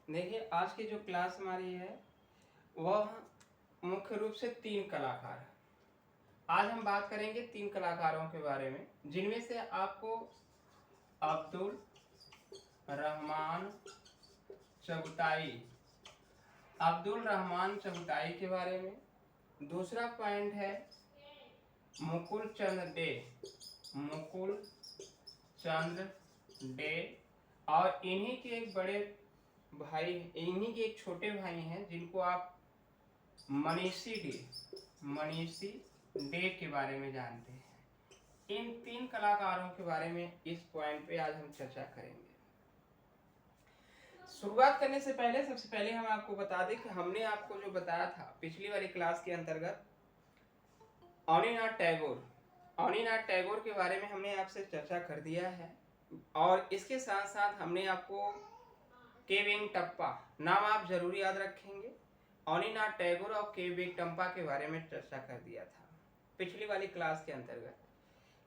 देखिए आज की जो क्लास हमारी है वह मुख्य रूप से 3 कलाकार है। आज हम बात करेंगे 3 कलाकारों के बारे में, जिनमें से आपको अब्दुल रहमान चगताई अब्दुल रहमान चगताई के बारे में। दूसरा पॉइंट है मुकुल चंद्र डे मुकुल चंद्र डे और इन्हीं के एक बड़े भाई, इन्हीं के एक छोटे भाई हैं जिनको आप मनीषी डे के बारे में जानते हैं। इन 3 कलाकारों के बारे में इस पॉइंट पे आज हम चर्चा करेंगे। शुरुआत करने से पहले सबसे पहले हम आपको बता दें कि हमने आपको जो बताया था पिछली वाली क्लास के अंतर्गत अवनीनाथ टैगोर के बारे में हमने आपसे चर्चा कर दिया है और इसके साथ साथ हमने आपको के वेंकटप्पा नाम आप जरूर याद रखेंगे। अवनीनाथ टैगोर और के वेंकटप्पा के बारे में चर्चा कर दिया था पिछली वाली क्लास के अंतर्गत।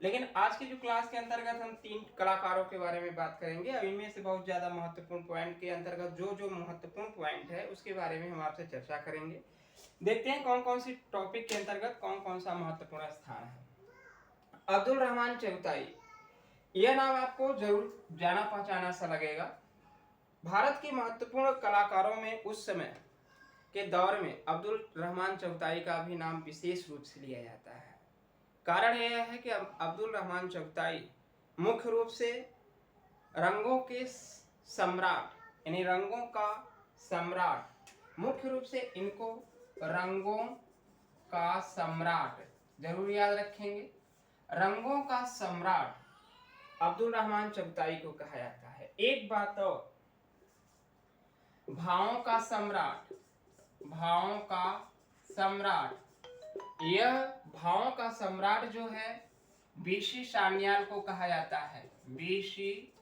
लेकिन आज की जो क्लास के अंतर्गत हम 3 कलाकारों के बारे में बात करेंगे। अब इनमें से बहुत ज्यादा महत्वपूर्ण पॉइंट के अंतर्गत जो महत्वपूर्ण पॉइंट है उसके बारे में हम आपसे चर्चा करेंगे। देखते हैं कौन कौन सी टॉपिक के अंतर्गत कौन कौन सा महत्वपूर्ण स्थान है। अब्दुल रहमान चगताई, यह नाम आपको जरूर जाना पहचाना सा लगेगा। भारत के महत्वपूर्ण कलाकारों में उस समय के दौर में अब्दुल रहमान चगताई का भी नाम विशेष रूप से लिया जाता है। कारण यह है कि अब्दुल रहमान चगताई मुख्य रूप से रंगों के सम्राट यानी रंगों का सम्राट, मुख्य रूप से इनको रंगों का सम्राट जरूर याद रखेंगे। रंगों का सम्राट अब्दुल रहमान चगताई को कहा जाता है। एक बात और, भावों का सम्राट, यह भावों का सम्राट जो है बीसी सान्याल को कहा जाता है। बीसी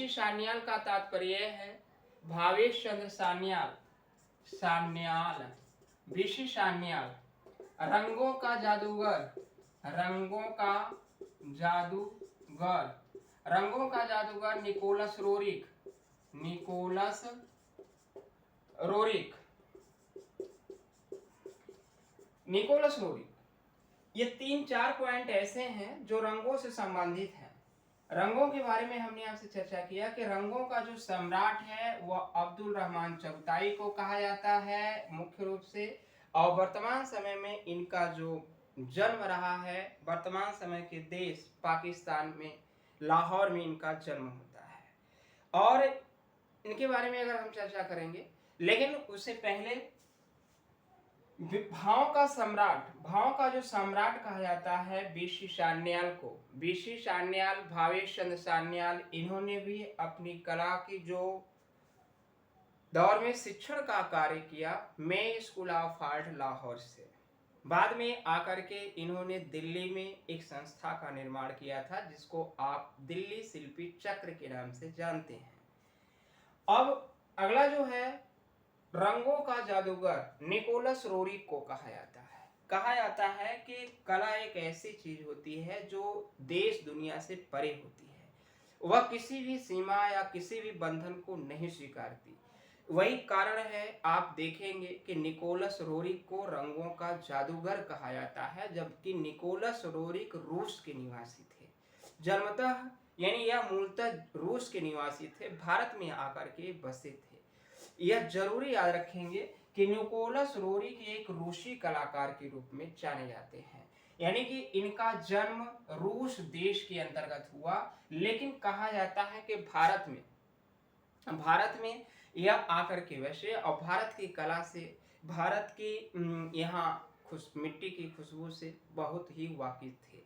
सान्याल का तात्पर्य है भावेश चंद्र सान्याल। बीसी सान्याल रंगों का जादूगर निकोलस रोरिक। ये 3-4 पॉइंट ऐसे हैं जो रंगों से संबंधित हैं। रंगों के बारे में हमने आपसे चर्चा किया कि रंगों का जो सम्राट है वह अब्दुल रहमान चगताई को कहा जाता है मुख्य रूप से। और वर्तमान समय में इनका जो जन्म रहा है, वर्तमान समय के देश पाकिस्तान में लाहौर में इनका जन्म होता है और इनके बारे में अगर हम चर्चा करेंगे, लेकिन उससे पहले भावों का जो सम्राट कहा जाता है बीसी सान्याल को। बीसी सान्याल, भावेश चंद्र सान्याल, इन्होंने भी अपनी कला की जो दौर में शिक्षण का कार्य किया मे स्कूल ऑफ आर्ट लाहौर से। बाद में आकर के इन्होंने दिल्ली में एक संस्था का निर्माण किया था जिसको आप दिल्ली शिल्पी चक्र के नाम से जानते हैं। अब अगला जो है रंगों का जादूगर निकोलस रोरिक को कहा जाता है कि कला एक ऐसी चीज होती है जो देश दुनिया से परे होती है, वह किसी भी सीमा या किसी भी बंधन को नहीं स्वीकारती। वही कारण है आप देखेंगे कि निकोलस रोरिक को रंगों का जादूगर कहा जाता है, जबकि निकोलस रोरिक रूस के निवासी थे जन्मतः, यानी यह मूलतः रूस के निवासी थे, भारत में आकर के बसे थे। यह जरूरी याद रखेंगे कि निकोलस रोरिक एक रूसी कलाकार के रूप में जाने जाते हैं, यानी कि इनका जन्म रूस देश के अंतर्गत हुआ, लेकिन कहा जाता है कि भारत में यह आकर के वैसे और भारत की कला से, भारत की यहाँ मिट्टी की खुशबू से बहुत ही वाकिफ थे।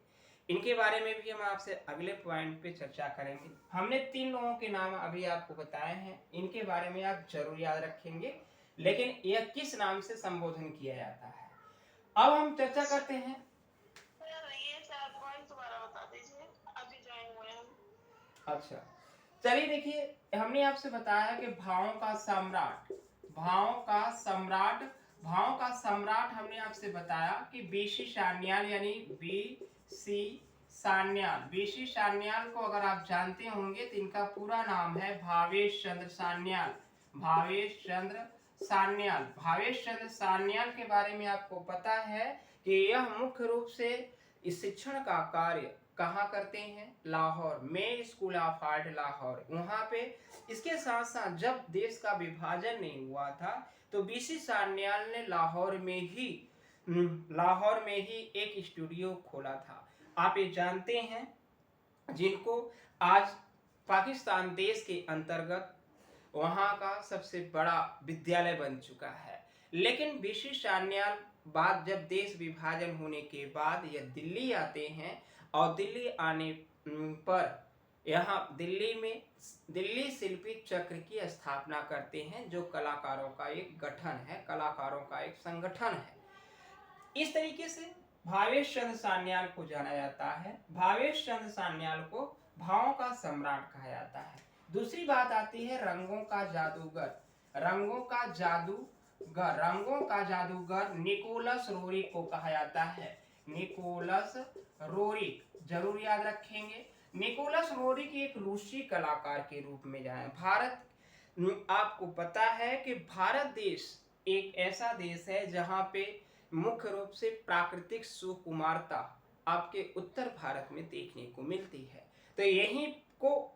इनके बारे में भी हम आपसे अगले पॉइंट पे चर्चा करेंगे। हमने 3 लोगों के नाम अभी आपको बताए हैं, इनके बारे में आप जरूर याद रखेंगे, लेकिन यह किस नाम से संबोधन किया जाता है। अब हम चर्चा करते हैं। ये 4 पॉइंट दोबारा बता दीजिए, अभी ज्वाइन हुए हम। अच्छा चलिए, देखिए हमने आपसे बताया कि भावों का सम्राट हमने आपसे बताया कि बीसी सान्याल यानी BC सान्याल। बीसी सान्याल को अगर आप जानते होंगे तो इनका पूरा नाम है भावेश चंद्र सान्याल। भावेश चंद्र सान्याल। भावेश चंद्र सान्याल के बारे में आपको पता है कि यह मुख्य रूप से इस शिक्षण का कार्य कहाँ करते हैं? लाहौर में, स्कूल ऑफ आर्ट लाहौर, वहाँ पे। इसके साथ साथ जब देश का विभाजन नहीं हुआ था तो बीसी सान्याल ने लाहौर में ही एक स्टूडियो खोला था। आप ये जानते हैं, जिनको आज पाकिस्तान देश के अंतर्गत वहाँ का सबसे बड़ा विद्यालय बन चुका है। लेकिन बीसी सान्याल बाद जब देश विभाजन होने के बाद यह दिल्ली आते हैं और दिल्ली आने पर यहाँ दिल्ली में दिल्ली शिल्पी चक्र की स्थापना करते हैं, जो कलाकारों का एक गठन है, कलाकारों का एक संगठन है। इस तरीके से भावेश चंद्र सान्याल को जाना जाता है। भावेश चंद्र सान्याल को भावों का सम्राट कहा जाता है। दूसरी बात आती है रंगों का जादूगर। रंगों का जादूगर निकोलस रोरिक को कहा जाता है। निकोलस रोरिक जरूर याद रखेंगे। निकोलस रोरिक एक रूसी कलाकार के रूप में जाए। आपको पता है कि भारत देश एक ऐसा देश है जहाँ पे मुख्य रूप से प्राकृतिक सुकुमारता आपके उत्तर भारत में देखने को मिलती है। तो यहीं को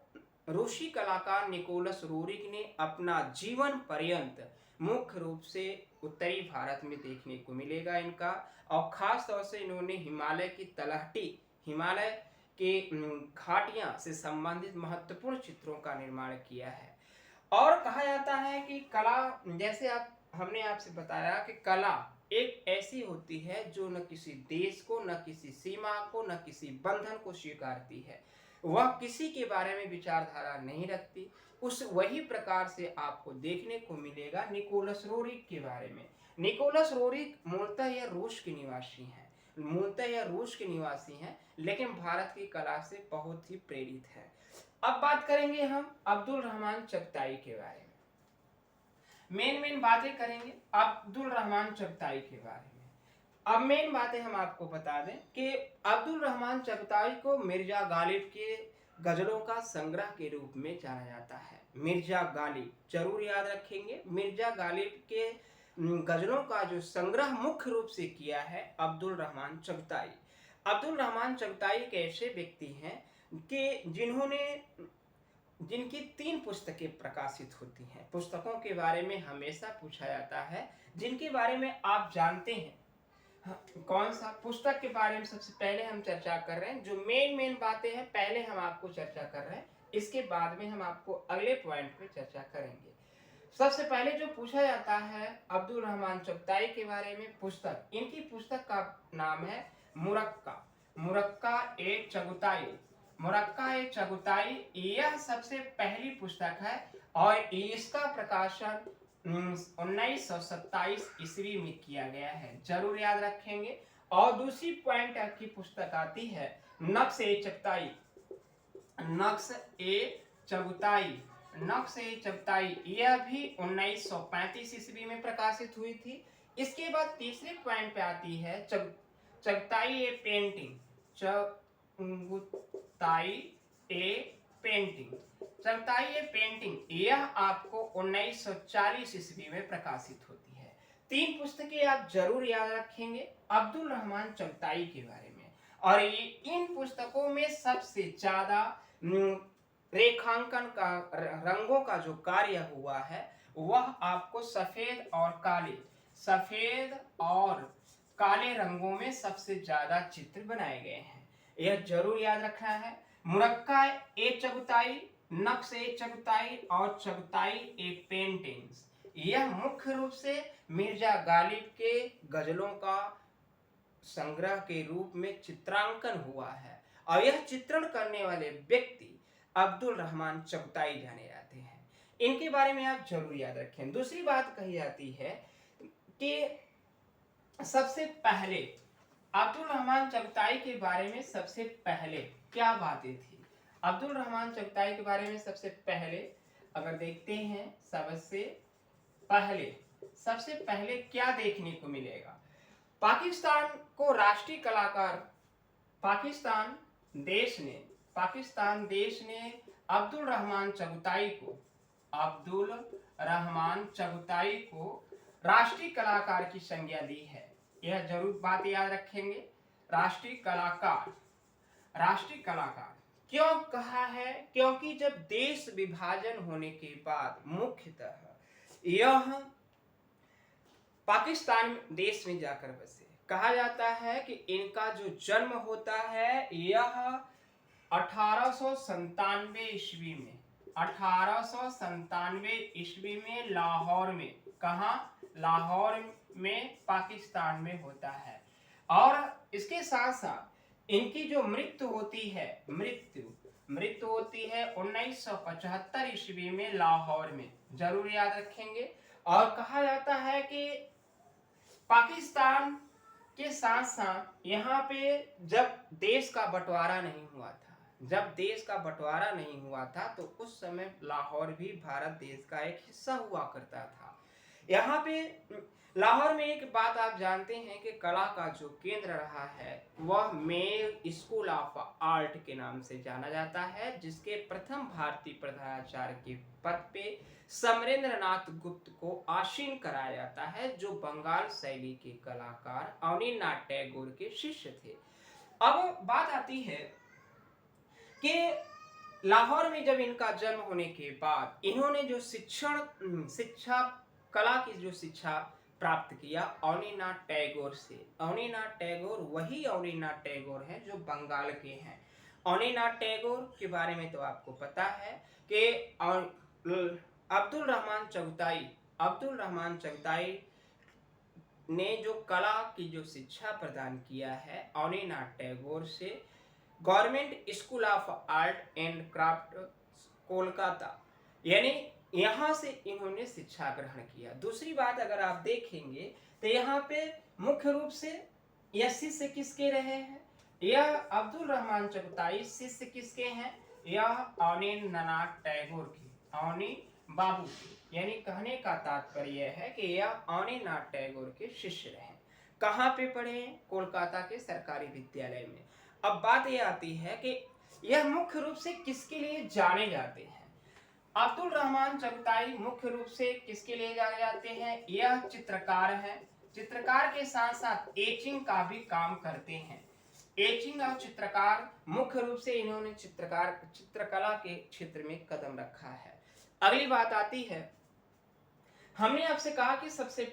रूसी कलाकार निकोलस रोरिक ने अपना जीवन पर्यंत मुख्य रूप से उत्तरी भारत में देखने को मिलेगा इनका। और खास तौर से इन्होंने हिमालय की तलहटी, हिमालय के घाटियां से संबंधित महत्वपूर्ण चित्रों का निर्माण किया है। और कहा जाता है कि कला, जैसे हमने आपसे बताया कि कला एक ऐसी होती है जो न किसी देश को, न किसी सीमा को, न किसी बंधन को स्वीकारती है। वह किसी के बारे में विचारधारा नहीं रखती। वही प्रकार से आपको देखने को मिलेगा निकोलस रोरिक के बारे में। निकोलस रोरिक मूलतः यह रूस के निवासी हैं, लेकिन भारत की कला से बहुत ही प्रेरित है। अब बात करेंगे हम अब्दुल रहमान चगताई के बारे में। मेन बातें करेंगे अब्दुल रहमान चगताई के बारे में। अब मेन बातें हम आपको बता दें कि अब्दुल रहमान चगताई को मिर्जा गालिब के गजलों का संग्रह के रूप में जाना जाता है। मिर्जा गालिब जरूर याद रखेंगे। मिर्जा गालिब के गजलों का जो संग्रह मुख्य रूप से किया है अब्दुल रहमान चगताई। अब्दुल रहमान चगताई एक ऐसे व्यक्ति हैं कि जिनकी 3 पुस्तकें प्रकाशित होती हैं। पुस्तकों के बारे में हमेशा पूछा जाता है जिनके बारे में आप जानते हैं। कौन सा पुस्तक के बारे में सबसे पहले हम चर्चा कर रहे हैं? जो मेन बातें हैं पहले हम आपको चर्चा कर रहे हैं, इसके बाद में हम आपको अगले पॉइंट पे चर्चा करेंगे। सबसे पहले जो पूछा जाता है अब्दुल रहमान चगताई के बारे में, पुस्तक, इनकी पुस्तक का नाम है मुरक्का ए चगताई। यह सबसे पहली पुस्तक है और इसका प्रकाशन 1927 ईस्वी में किया गया है, जरूर याद रखेंगे। और दूसरी पॉइंट की पुस्तक आती है नक्श ए चगताई। यह भी 1935 ईस्वी में प्रकाशित हुई थी। इसके बाद तीसरे पॉइंट पे आती है चगताई ए पेंटिंग। यह आपको 1940 ईस्वी में प्रकाशित होती है। 3 पुस्तकें आप जरूर याद रखेंगे अब्दुल रहमान चगताई के बारे में। और इन पुस्तकों में सबसे ज्यादा रेखांकन का, रंगों का जो कार्य हुआ है वह आपको सफेद और काले रंगों में सबसे ज्यादा चित्र बनाए गए हैं, यह जरूर याद रखना है। मुरक्का ए चगताई, नक्श ए चगताई और चगताई ए पेंटिंग्स, यह मुख्य रूप से मिर्जा गालिब के गजलों का संग्रह के रूप में चित्रांकन हुआ है। और यह चित्रण करने वाले व्यक्ति अब्दुल रहमान चगताई जाने जाते हैं। इनके बारे में आप जरूर याद रखें। दूसरी बात कही जाती है कि सबसे पहले अब्दुल रहमान चगताई के बारे में सबसे पहले क्या बातें थी? अब्दुल रहमान चगताई के बारे में सबसे पहले अगर देखते हैं, सबसे पहले क्या देखने को मिलेगा? पाकिस्तान देश ने पाकिस्तान देश ने अब्दुल रहमान चगताई को राष्ट्रीय कलाकार की संज्ञा दी है। यह जरूर बात याद रखेंगे। राष्ट्रीय कलाकार क्यों कहा है? क्योंकि जब देश विभाजन होने के बाद मुख्यतः यह पाकिस्तान देश में जाकर बसे। कहा जाता है कि इनका जो जन्म होता है यह 1897 ईस्वी में 1897 ईस्वी में लाहौर में, कहा? लाहौर में पाकिस्तान में होता है। और इसके साथ साथ इनकी जो मृत्यु होती है 1975 ईस्वी में लाहौर में, जरूर याद रखेंगे। और कहा जाता है कि पाकिस्तान के साथ साथ यहाँ पे जब देश का बंटवारा नहीं हुआ था तो उस समय लाहौर भी भारत देश का एक हिस्सा हुआ करता था। यहाँ पे लाहौर में एक बात आप जानते हैं कि कला का जो केंद्र रहा है वह मेयर स्कूल ऑफ आर्ट के नाम से जाना जाता है, जिसके प्रथम भारतीय प्रधानाचार्य के पद पे समरेंद्र नाथ गुप्त को आसीन कराया जाता है, जो बंगाल शैली के कलाकार अवनीनाथ टैगोर के शिष्य थे। अब बात आती है कि लाहौर में जब इनका जन्म होने के बाद इन्होंने जो कला की जो शिक्षा प्राप्त किया अवनीनाथ टैगोर से। अवनीनाथ टैगोर वही अवनीनाथ टैगोर हैं जो बंगाल के हैं। अवनीनाथ टैगोर के बारे में तो आपको पता है कि अब्दुल रहमान चगताई ने जो कला की जो शिक्षा प्रदान किया है अवनीनाथ टैगोर से government school of art and craft Kolkata, यानी यहाँ से इन्होंने शिक्षा ग्रहण किया। दूसरी बात अगर आप देखेंगे तो यहाँ पे मुख्य रूप से यह शिष्य किसके रहे हैं? यह अब्दुल रहमान चगताई शिष्य किसके हैं? यह अवनीनाथ टैगोर की, अवनी बाबू की। यानी कहने का तात्पर्य है कि यह अवनीनाथ टैगोर के शिष्य रहे। कहाँ पे पढ़े? कोलकाता के सरकारी विद्यालय में। अब बात यह आती है कि यह मुख्य रूप से किसके लिए जाने जाते हैं? अब्दुल रहमान चगताई मुख्य रूप से किसके लिए जाने जाते हैं? यह चित्रकार हैं। चित्रकार के साथ साथ एचिंग का भी काम करते हैं। एचिंग और चित्रकार मुख्य रूप से इन्होंने चित्रकला के क्षेत्र में कदम रखा है। अगली बात आती है, हमने आपसे कहा कि सबसे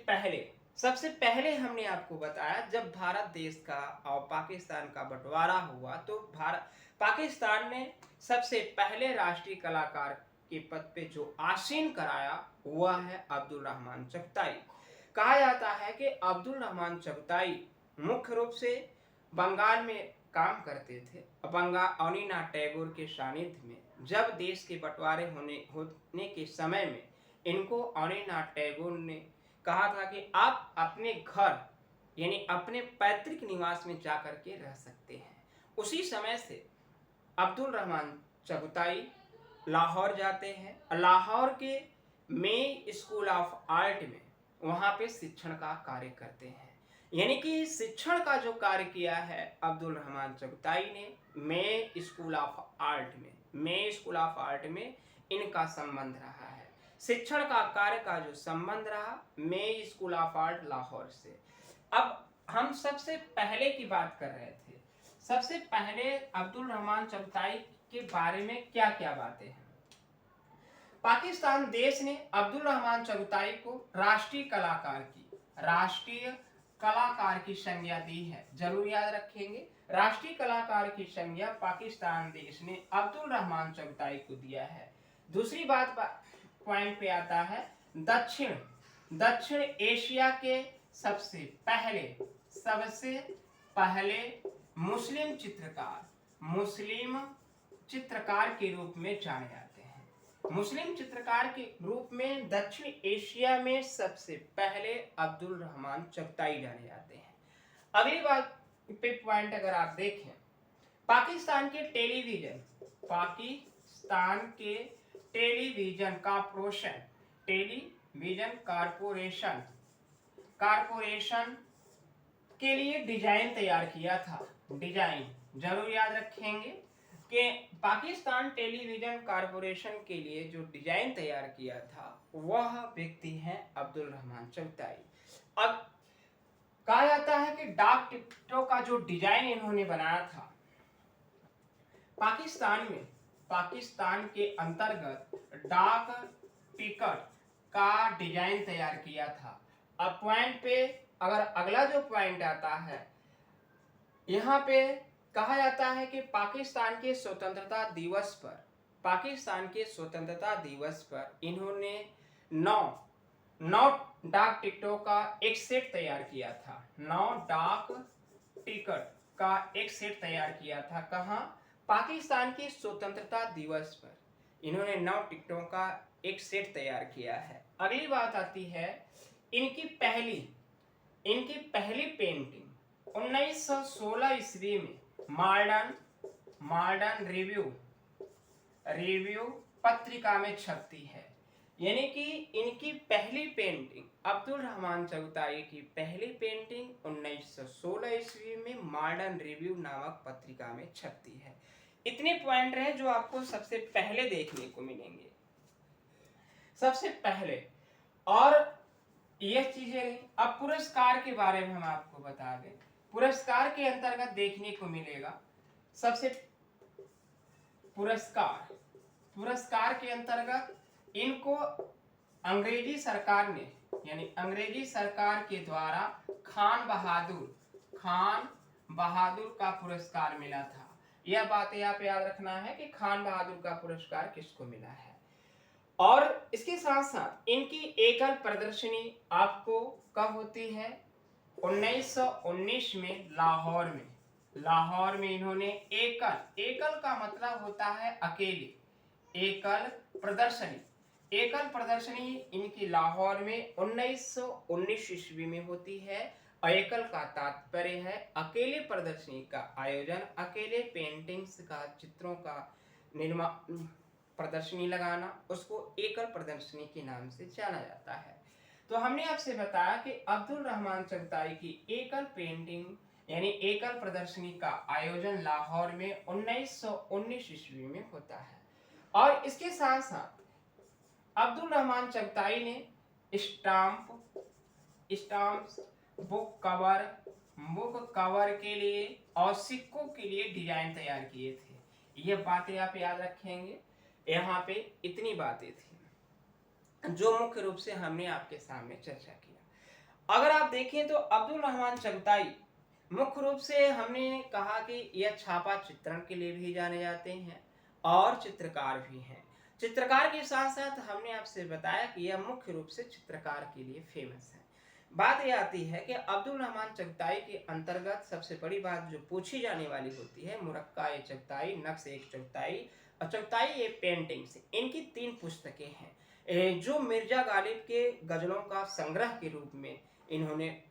पहले हमने आपको बताया जब भारत देश का और पाकिस्तान का बंटवारा हुआ तो पाकिस्तान ने सबसे पहले राष्ट्रीय कलाकार के पद पे जो आसीन कराया वह है अब्दुल रहमान चगताई। कहा जाता है कि अब्दुल रहमान चगताई मुख्य रूप से बंगाल में काम करते थे। अवनीनाथ टैगोर के सानिध्य में जब देश के बंटवारे होने के समय में इनको अवनीनाथ टैगोर ने कहा था कि आप अपने घर यानी अपने पैतृक निवास में जाकर के रह सकते हैं। उसी समय से अब्दुल रहमान चगताई लाहौर जाते हैं। लाहौर के मे स्कूल ऑफ आर्ट में वहाँ पे शिक्षण का कार्य करते हैं। यानी कि शिक्षण का जो कार्य किया है अब्दुल रहमान चगताई ने मे स्कूल ऑफ आर्ट में इनका संबंध रहा है। शिक्षण का कार्य का जो संबंध रहा मे स्कूल ऑफ आर्ट लाहौर से। अब हम सबसे पहले की बात कर रहे थे, सबसे पहले अब्दुल रहमान चगताई के बारे में क्या क्या बातें हैं। पाकिस्तान देश ने अब्दुल रहमान चगताई को राष्ट्रीय कलाकार की संज्ञा दी है। जरूर याद रखेंगे, राष्ट्रीय कलाकार की संज्ञा पाकिस्तान देश ने अब्दुल रहमान चगताई को दिया है। दूसरी बात पॉइंट पे आता है, दक्षिण एशिया के सबसे पहले मुस्लिम चित्रकार के रूप में जाने जाते हैं। मुस्लिम चित्रकार के रूप में दक्षिण एशिया में सबसे पहले अब्दुल रहमान चगताई जाने जाते हैं। अगली बात पे पॉइंट अगर आप देखें, पाकिस्तान के टेलीविजन कारपोरेशन के लिए डिजाइन तैयार किया था। डिजाइन जरूर याद रखेंगे कि पाकिस्तान टेलीविजन कॉरपोरेशन के लिए जो डिजाइन तैयार किया था वह व्यक्ति हैं अब्दुल रहमान चगताई। अब कहा जाता है कि डाक टिकटों का जो डिजाइन इन्होंने बनाया था पाकिस्तान के अंतर्गत डाक टिकट का डिजाइन तैयार किया था। अब पॉइंट पे अगर अगला जो पॉइंट आता है, यहाँ पे कहा जाता है कि पाकिस्तान के स्वतंत्रता दिवस पर इन्होंने नौ डाक टिकटों का एक सेट तैयार किया था। 9 डाक टिकट का एक सेट तैयार किया था। कहाँ? पाकिस्तान के स्वतंत्रता दिवस पर इन्होंने 9 टिकटों का एक सेट तैयार किया है। अगली बात आती है इनकी पहली पेंटिंग 1916 ईस्वी में मॉडर्न रिव्यू पत्रिका में छपती है। यानी कि इनकी पहली पेंटिंग, अब्दुल रहमान चगताई की पहली पेंटिंग 1916 ईस्वी में मॉडर्न रिव्यू नामक पत्रिका में छपती है। इतने पॉइंट रहे जो आपको सबसे पहले देखने को मिलेंगे, सबसे पहले। और यह चीजें रही। अब पुरस्कार के बारे में हम आपको बता दें। पुरस्कार के अंतर्गत देखने को मिलेगा सबसे पुरस्कार के अंतर्गत इनको अंग्रेजी सरकार के द्वारा खान बहादुर का पुरस्कार मिला था। यह बात यहाँ पे याद रखना है कि खान बहादुर का पुरस्कार किसको मिला है। और इसके साथ साथ इनकी एकल प्रदर्शनी आपको कब होती है? 1919 में लाहौर में इन्होंने एकल का मतलब होता है अकेले। एकल प्रदर्शनी इनकी लाहौर में 1919 ईस्वी में होती है। एकल का तात्पर्य है अकेले प्रदर्शनी का आयोजन, अकेले पेंटिंग्स का, चित्रों का निर्माण, प्रदर्शनी लगाना, उसको एकल प्रदर्शनी के नाम से जाना जाता है। तो हमने आपसे बताया कि अब्दुल रहमान चगताई की एकल पेंटिंग यानी एकल प्रदर्शनी का आयोजन लाहौर में 1919 ईस्वी में होता है। और इसके साथ साथ अब्दुल रहमान चगताई ने स्टाम्प बुक कवर के लिए और सिक्कों के लिए डिजाइन तैयार किए थे। ये बातें आप याद रखेंगे। यहाँ पे इतनी बातें थी जो मुख्य रूप से हमने आपके सामने चर्चा किया। अगर आप देखें तो अब्दुल रहमान चगताई मुख्य रूप से हमने कहा कि यह छापा चित्रण के लिए भी जाने जाते हैं और चित्रकार भी हैं। चित्रकार के साथ साथ हमने आपसे बताया कि यह मुख्य रूप से चित्रकार के लिए फेमस है। बात यह आती है कि अब्दुल रहमान चगताई के अंतर्गत सबसे बड़ी बात जो पूछी जाने वाली होती है, मुरक्का-ए चगताई, नक्श-ए चगताई और चगताई ये पेंटिंग्स, इनकी 3 पुस्तकें हैं जो मिर्जा गालिब के गजलों का संग्रह के रूप में इन्होंने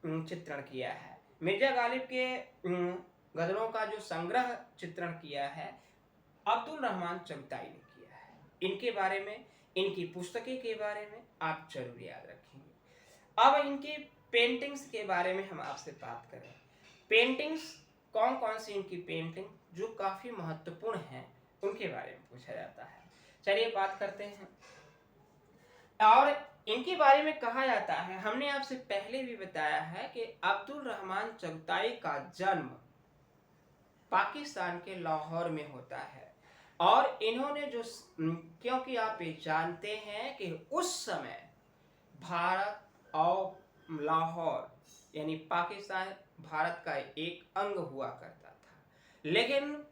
चित्रण किया है। मिर्जा गालिब के गजलों का जो संग्रह चित्रण किया है अब्दुल रहमान चगताई ने किया है। इनके बारे में, इनकी पुस्तकें के बारे में आप जरूर याद रखेंगे। अब इनकी पेंटिंग्स के बारे में हम आपसे बात करें। पेंटिंग्स कौन कौन सी इनकी पेंटिंग जो काफी महत्वपूर्ण हैं उनके बारे में पूछा जाता है। चलिए बात करते हैं। और इनके बारे में कहा जाता है, हमने आपसे पहले भी बताया है कि अब्दुल रहमान चगताई का जन्म पाकिस्तान के लाहौर में होता है। और इन्होंने जो, क्योंकि आप ये जानते हैं कि उस समय भारत और लाहौर यानी पाकिस्तान भारत का एक अंग हुआ करता था। लेकिन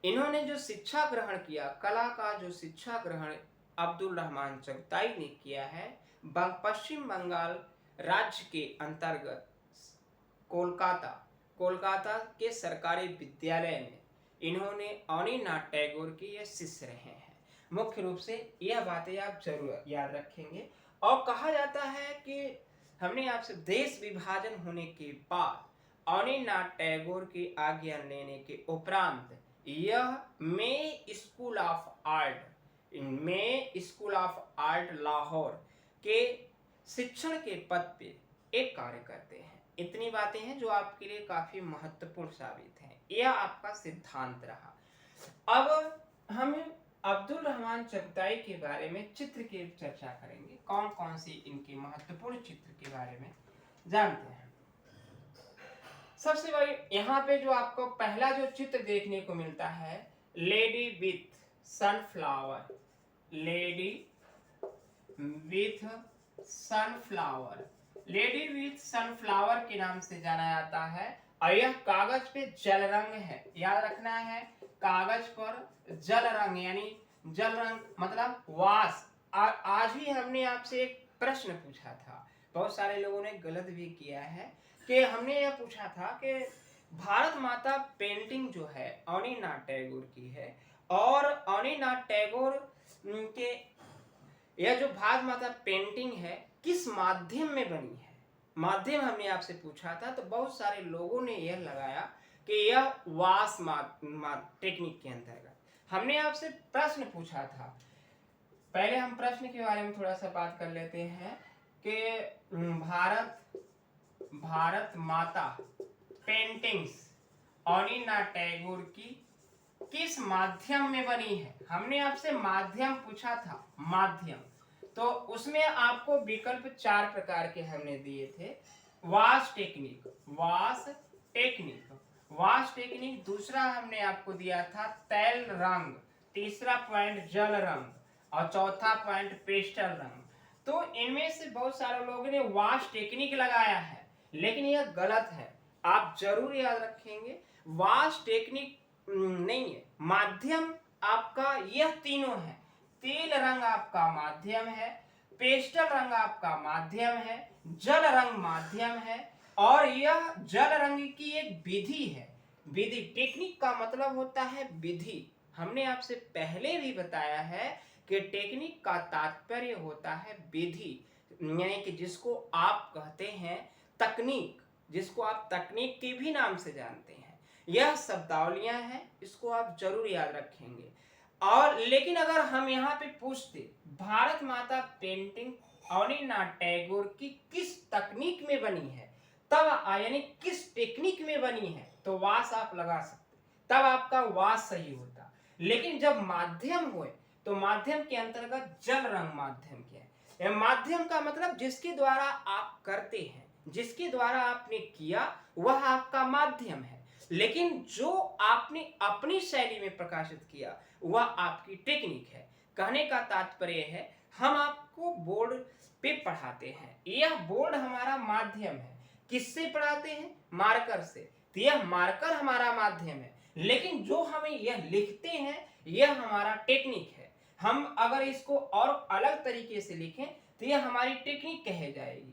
इन्होंने जो शिक्षा ग्रहण किया, कला का जो शिक्षा ग्रहण अब्दुल रहमान चगताई ने किया है, पश्चिम बंगाल राज्य के अंतर्गत कोलकाता के सरकारी विद्यालय में इन्होंने अनिनाथ टैगोर के ये शिष्य रहे हैं। मुख्य रूप से यह बातें आप जरूर याद रखेंगे। और कहा जाता है कि हमने आपसे देश विभाजन होने के बाद अनिनाथ टैगोर की आज्ञा लेने के उपरांत यह मे स्कूल ऑफ आर्ट लाहौर के शिक्षण के पद पे एक कार्य करते हैं। इतनी बातें हैं जो आपके लिए काफी महत्वपूर्ण साबित हैं। यह आपका सिद्धांत रहा। अब हम अब्दुल रहमान चगताई के बारे में चित्र की चर्चा करेंगे, कौन कौन सी इनके महत्वपूर्ण चित्र के बारे में जानते हैं। सबसे बड़ी यहाँ पे जो आपको पहला जो चित्र देखने को मिलता है, lady with sunflower, lady with sunflower, lady with sunflower के नाम से जाना जाता है। और यह कागज पे जल रंग है, याद रखना है, कागज पर जल रंग यानी जल रंग मतलब वास। आज ही हमने आपसे एक प्रश्न पूछा था, बहुत सारे लोगों ने गलत भी किया है, कि हमने यह पूछा था कि भारत माता पेंटिंग जो है अनिनाथ टैगोर की है, और अनिनाथ टैगोर के यह जो भारत माता पेंटिंग है किस माध्यम में बनी है, माध्यम हमने आपसे पूछा था। तो बहुत सारे लोगों ने यह लगाया कि यह वास टेक्निक के अंतर्गत। हमने आपसे प्रश्न पूछा था, पहले हम प्रश्न के बारे में थोड़ा सा बात कर लेते हैं कि भारत माता पेंटिंग्स अनिनाथ टैगोर की किस माध्यम में बनी है। हमने आपसे माध्यम पूछा था, माध्यम, तो उसमें आपको विकल्प 4 प्रकार के हमने दिए थे। Wash technique, wash technique, wash technique. दूसरा हमने आपको दिया था तैल रंग, तीसरा पॉइंट जल रंग, और चौथा पॉइंट पेस्टल रंग। तो इनमें से बहुत सारे लोगों ने वाश टेक्निक लगाया है, लेकिन यह गलत है। आप जरूर याद रखेंगे, वाश टेक्निक नहीं है, माध्यम आपका यह तीनों है। तेल रंग आपका माध्यम है, पेस्टल रंग आपका माध्यम है, जल रंग माध्यम है, और यह जल रंग की एक विधि है। विधि, टेक्निक का मतलब होता है विधि। हमने आपसे पहले भी बताया है कि टेक्निक का तात्पर्य होता है विधि, यानी कि जिसको आप कहते हैं तकनीक, जिसको आप तकनीक के भी नाम से जानते हैं। यह शब्दावलियां हैं, इसको आप जरूर याद रखेंगे। और लेकिन अगर हम यहाँ पे पूछते भारत माता पेंटिंग अनिनाथ टैगोर की किस तकनीक में बनी है, तब यानी किस टेक्निक में बनी है, तो वास आप लगा सकते, तब आपका वास सही होता। लेकिन जब माध्यम हुए तो माध्यम के अंतर्गत जल रंग माध्यम क्या है। माध्यम का मतलब जिसके द्वारा आप करते हैं, जिसके द्वारा आपने किया, वह आपका माध्यम है। लेकिन जो आपने अपनी शैली में प्रकाशित किया, वह आपकी टेक्निक है। कहने का तात्पर्य है, हम आपको बोर्ड पे पढ़ाते हैं, यह बोर्ड हमारा माध्यम है। किससे पढ़ाते हैं? मार्कर से। तो यह मार्कर हमारा माध्यम है, लेकिन जो हमें यह लिखते हैं, यह हमारा टेक्निक है। हम अगर इसको और अलग तरीके से लिखें तो यह हमारी टेक्निक कही जाएगी,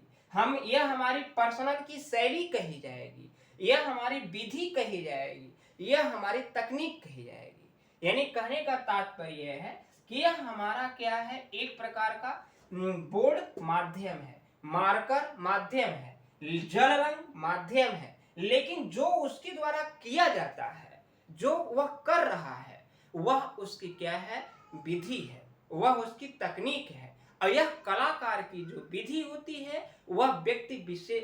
यह हमारी पर्सनल की शैली कही जाएगी, यह हमारी विधि कही जाएगी, यह हमारी तकनीक कही जाएगी। यानी कहने का तात्पर्य है कि यह हमारा क्या है, एक प्रकार का बोर्ड माध्यम है, मार्कर माध्यम है, जल रंग माध्यम है, लेकिन जो उसके द्वारा किया जाता है, जो वह कर रहा है, वह उसकी क्या है, विधि है, वह उसकी तकनीक है। और यह कलाकार की जो विधि होती है, वह व्यक्ति विशेष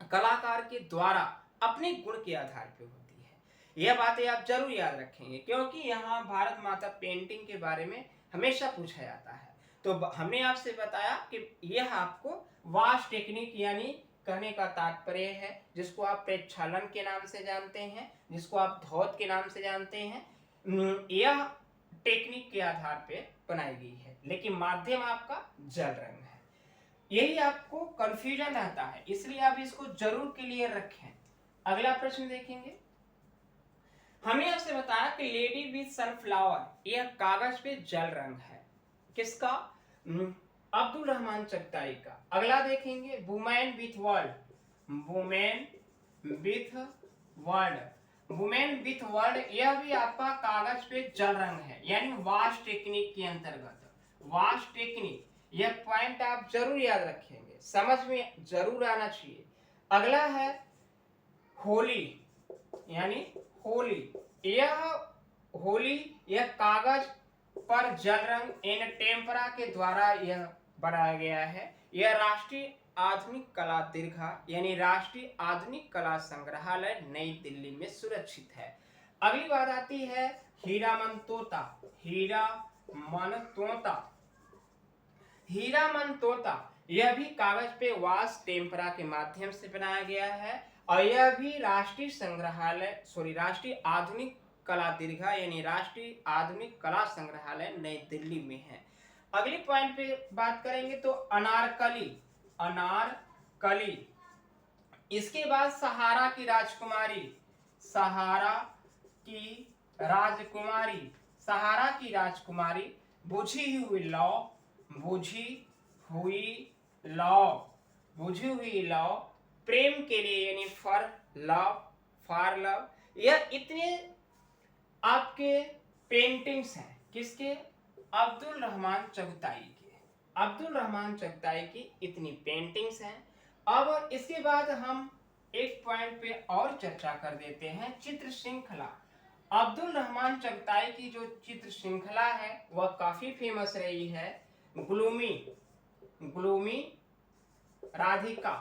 कलाकार के द्वारा अपने गुण के आधार पर होती है। यह बातें आप जरूर याद रखेंगे, क्योंकि यहाँ भारत माता पेंटिंग के बारे में हमेशा पूछा जाता है। तो हमने आपसे बताया कि यह आपको वाश टेक्निक यानी कहने का तात्पर्य है, जिसको आप प्रक्षालन के नाम से जानते हैं, जिसको आप धौत के नाम से जानते हैं, यह टेक्निक के आधार पे बनाई गई है, लेकिन माध्यम आपका जल रंग है। यही आपको कंफ्यूजन रहता है, इसलिए आप इसको जरूर क्लियर रखें। अगला प्रश्न देखेंगे। हमने आपसे बताया कि लेडी विथ सनफ्लावर, यह कागज पे जल रंग है, किसका? अब्दुल रहमान चगताई का। अगला देखेंगे women with world, women with world, women with world, यह भी आपका कागज पे जल रंग है, यानी वाश टेक्निक के अंतर्गत। वाश टेक्निक, यह पॉइंट आप जरूर याद रखेंगे, समझ में जरूर आना चाहिए। अगला है होली, यानी होली, यह कागज पर जल रंग इन टेम्परा के द्वारा यह बनाया गया है। यह राष्ट्रीय आधुनिक कला दीर्घा यानी राष्ट्रीय आधुनिक कला संग्रहालय नई दिल्ली में सुरक्षित है। अगली बात आती है हीरामन तोता। हीरामन तोता, हीरामन तोता यह भी कागज पे वाश टेम्परा के माध्यम से बनाया गया है और यह भी राष्ट्रीय संग्रहालय राष्ट्रीय आधुनिक कला दीर्घा यानी राष्ट्रीय आधुनिक कला संग्रहालय नई दिल्ली में है। अगली पॉइंट पे बात करेंगे तो अनारकली। अनारकली, इसके बाद सहारा की राजकुमारी। सहारा की राजकुमारी, सहारा की राजकुमारी, बुझी हुई लौ, बुझी हुई लौ, बुझी हुई लौ, प्रेम के लिए यानी फॉर लव, फॉर लव। यह इतने आपके पेंटिंग्स हैं किसके? अब्दुल रहमान चगताई के। अब्दुल रहमान चगताई की इतनी पेंटिंग्स हैं। अब इसके बाद हम एक पॉइंट पे और चर्चा कर देते हैं, चित्र श्रृंखला। अब्दुल रहमान चगताई की जो चित्र श्रृंखला है वह काफी फेमस रही है। Gloomy, gloomy Radhika,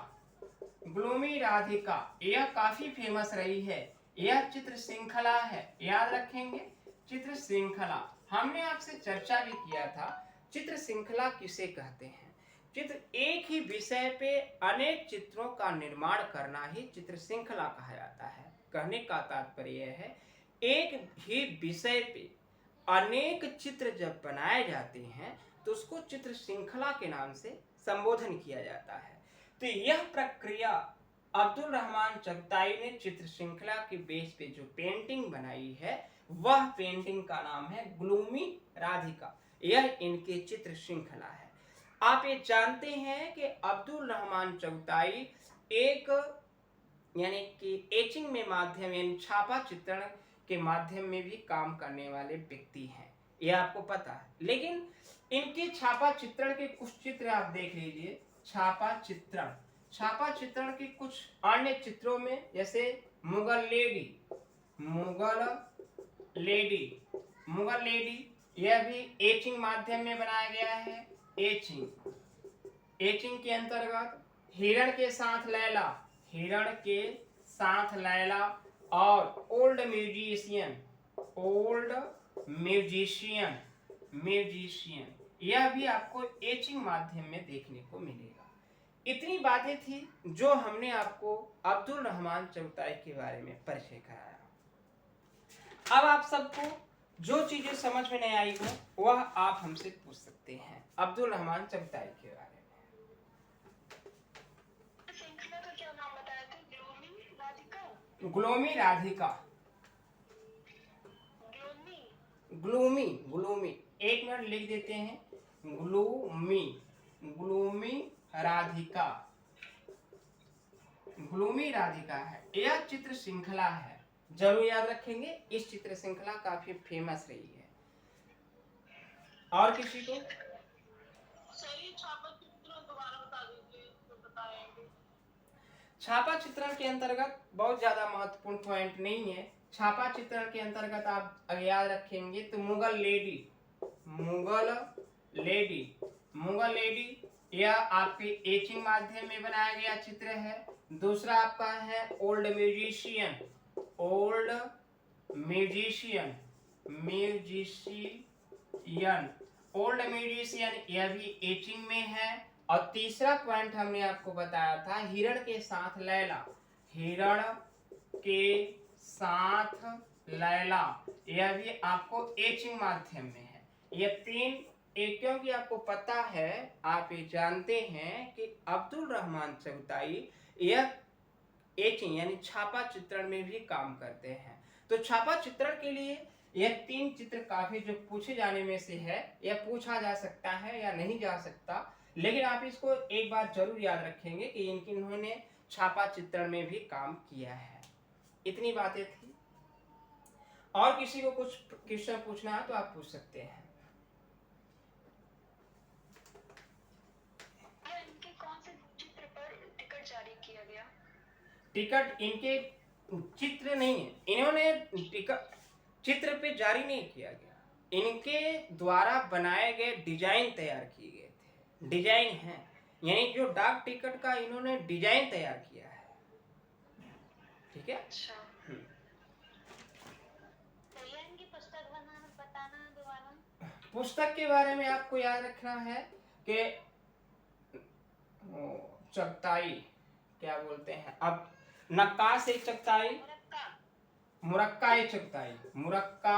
gloomy Radhika यह काफी फेमस रही है। यह चित्र श्रृंखला है, याद रखेंगे चित्र श्रृंखला। हमने आपसे चर्चा भी किया था चित्र श्रृंखला किसे कहते हैं। चित्र एक ही विषय पे अनेक चित्रों का निर्माण करना ही चित्र श्रृंखला कहा जाता है। कहने का तात्पर्य यह है एक ही विषय पे अनेक चित्र जब बनाए जाते हैं तो उसको चित्र श्रृंखला के नाम से संबोधन किया जाता है। तो यह प्रक्रिया अब्दुल रहमान चगताई ने चित्र श्रृंखला के बेस पे जो पेंटिंग बनाई है वह पेंटिंग का नाम है ग्लूमी राधिका। यह इनके चित्र श्रृंखला है। आप ये जानते हैं कि अब्दुल रहमान चगताई एक यानी कि एचिंग में माध्यम यानी छापा चित्रण के माध्यम में भी काम करने वाले व्यक्ति हैं, यह आपको पता है। लेकिन इनके छापा चित्रण के कुछ चित्र आप देख लीजिए। छापा चित्रण, छापा चित्रण के कुछ अन्य चित्रों में जैसे Mughal lady, Mughal lady, Mughal lady यह भी एचिंग माध्यम में बनाया गया है। एचिंग, एचिंग के अंतर्गत हिरण के साथ लैला, हिरण के साथ लैला और old musician, old musician, musician यह भी आपको एचिंग माध्यम में देखने को मिलेगा। इतनी बातें थी जो हमने आपको अब्दुल रहमान चगताई के बारे में परिचय कराया। अब आप सबको जो चीजें समझ में नहीं आई हो वह आप हमसे पूछ सकते हैं अब्दुल रहमान चगताई के बारे में। श्रृंखला का क्या नाम बताया था? Gloomy Radhika, gloomy Radhika, gloomy, gloomy, gloomy एक मिनट लिख देते हैं, gloomy, gloomy Radhika, gloomy Radhika है। यह चित्र श्रृंखला है, जरूर याद रखेंगे। इस चित्र श्रृंखला काफी फेमस रही है। और किसी को सही छापा चित्रण दोबारा बता दीजिए तो बताएंगे। छापा चित्रण के अंतर्गत बहुत ज्यादा महत्वपूर्ण पॉइंट नहीं है। छापा चित्रण के अंतर्गत आप अगर याद रखेंगे तो Mughal lady, Mughal lady, Mughal lady यह आपके एचिंग माध्यम में बनाया गया चित्र है। दूसरा आपका है old musician, old musician, musician, old musician यह भी एचिंग में है। और तीसरा पॉइंट हमने आपको बताया था हिरण के साथ लैला, हिरण के साथ लैला यह भी आपको एचिंग माध्यम में है। यह तीन एक, क्योंकि आपको पता है, आप ये जानते हैं कि अब्दुल रहमान चगताई यह एचिंग यानी छापा चित्रण में भी काम करते हैं। तो छापा चित्रण के लिए यह तीन चित्र काफी जो पूछे जाने में से है, यह पूछा जा सकता है या नहीं जा सकता, लेकिन आप इसको एक बार जरूर याद रखेंगे कि इन्होंने छापा चित्रण में भी काम किया है। इतनी बातें थी। और किसी को कुछ क्वेश्चन पूछना है तो आप पूछ सकते हैं। इनके कौन से चित्र पर टिकट जारी किया गया? टिकट इनके चित्र नहीं है, इन्होंने टिकट चित्र पे जारी नहीं किया गया, इनके द्वारा बनाए गए डिजाइन तैयार किए गए थे। डिजाइन है, यानी जो डाक टिकट का इन्होंने डिजाइन तैयार किया है। ठीक है। अच्छा, भैया इनकी पुस्तक का नाम बताना दोबारा। पुस्तक के बारे में आपको याद रखना है कि चगताई क्या बोलते हैं, अब नक्काश ए चगताई, मुरक्का। मुरक्का ए चगताई, मुरक्का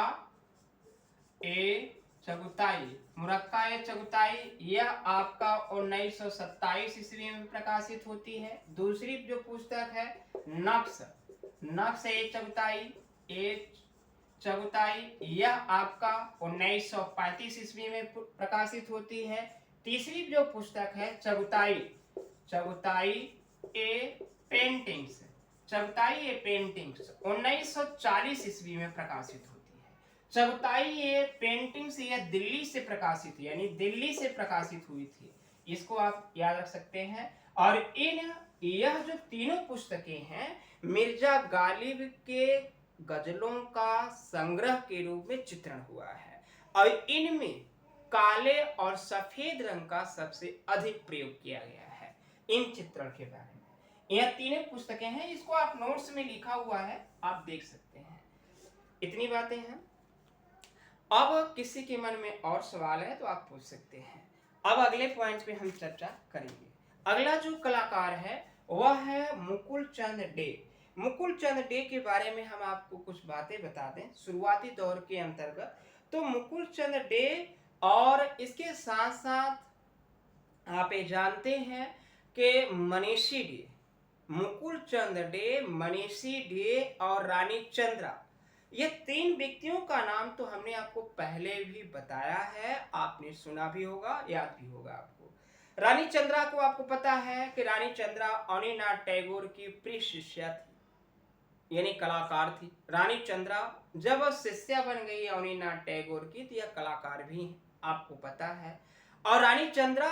ए चगताई, मुरक्का ए चगताई, यह आपका 1927 ईस्वी में प्रकाशित होती है। दूसरी जो पुस्तक है नक्श, नक्श ए चगताई, ए चगताई, यह आपका 1935 ईस्वी में प्रकाशित होती है। तीसरी जो पुस्तक है चगताई, चगताई ए पेंटिंग्स, चगताई ए पेंटिंग्स 1940 ईस्वी में प्रकाशित होती है। चगताई ए पेंटिंग्स ये दिल्ली से प्रकाशित, यानी दिल्ली से प्रकाशित हुई थी, इसको आप याद रख सकते हैं। और यह जो तीनों पुस्तकें हैं मिर्जा गालिब के गजलों का संग्रह के रूप में चित्रण हुआ है, और इनमें काले और सफेद रंग का सबसे अधिक प्रयोग किया गया है इन चित्रण के बारे में। यह तीनों पुस्तकें हैं, इसको आप नोट्स में लिखा हुआ है, आप देख सकते हैं। इतनी बातें हैं। अब किसी के मन में और सवाल है तो आप पूछ सकते हैं। अब अगले पॉइंट पे हम चर्चा करेंगे। अगला जो कलाकार है वह है मुकुल चंद डे। मुकुल चंद डे के बारे में हम आपको कुछ बातें बता दें शुरुआती दौर के अंतर्गत। तो मुकुल चंद डे और इसके साथ साथ आप ये जानते हैं कि मनीषी डे, मुकुल चंद डे, मनीषी डे और रानी चंद्रा, ये तीन व्यक्तियों का नाम तो हमने आपको पहले भी बताया है, आपने सुना भी होगा, याद भी होगा आपको। रानी चंद्रा को आपको पता है कि रानी चंद्रा अनिनाथ टैगोर की प्रिय शिष्या थी, यानी कलाकार थी। रानी चंद्रा जब शिष्या बन गई अनिनाथ टैगोर की तो यह कलाकार भी हैं, आपको पता है। और रानी चंद्रा,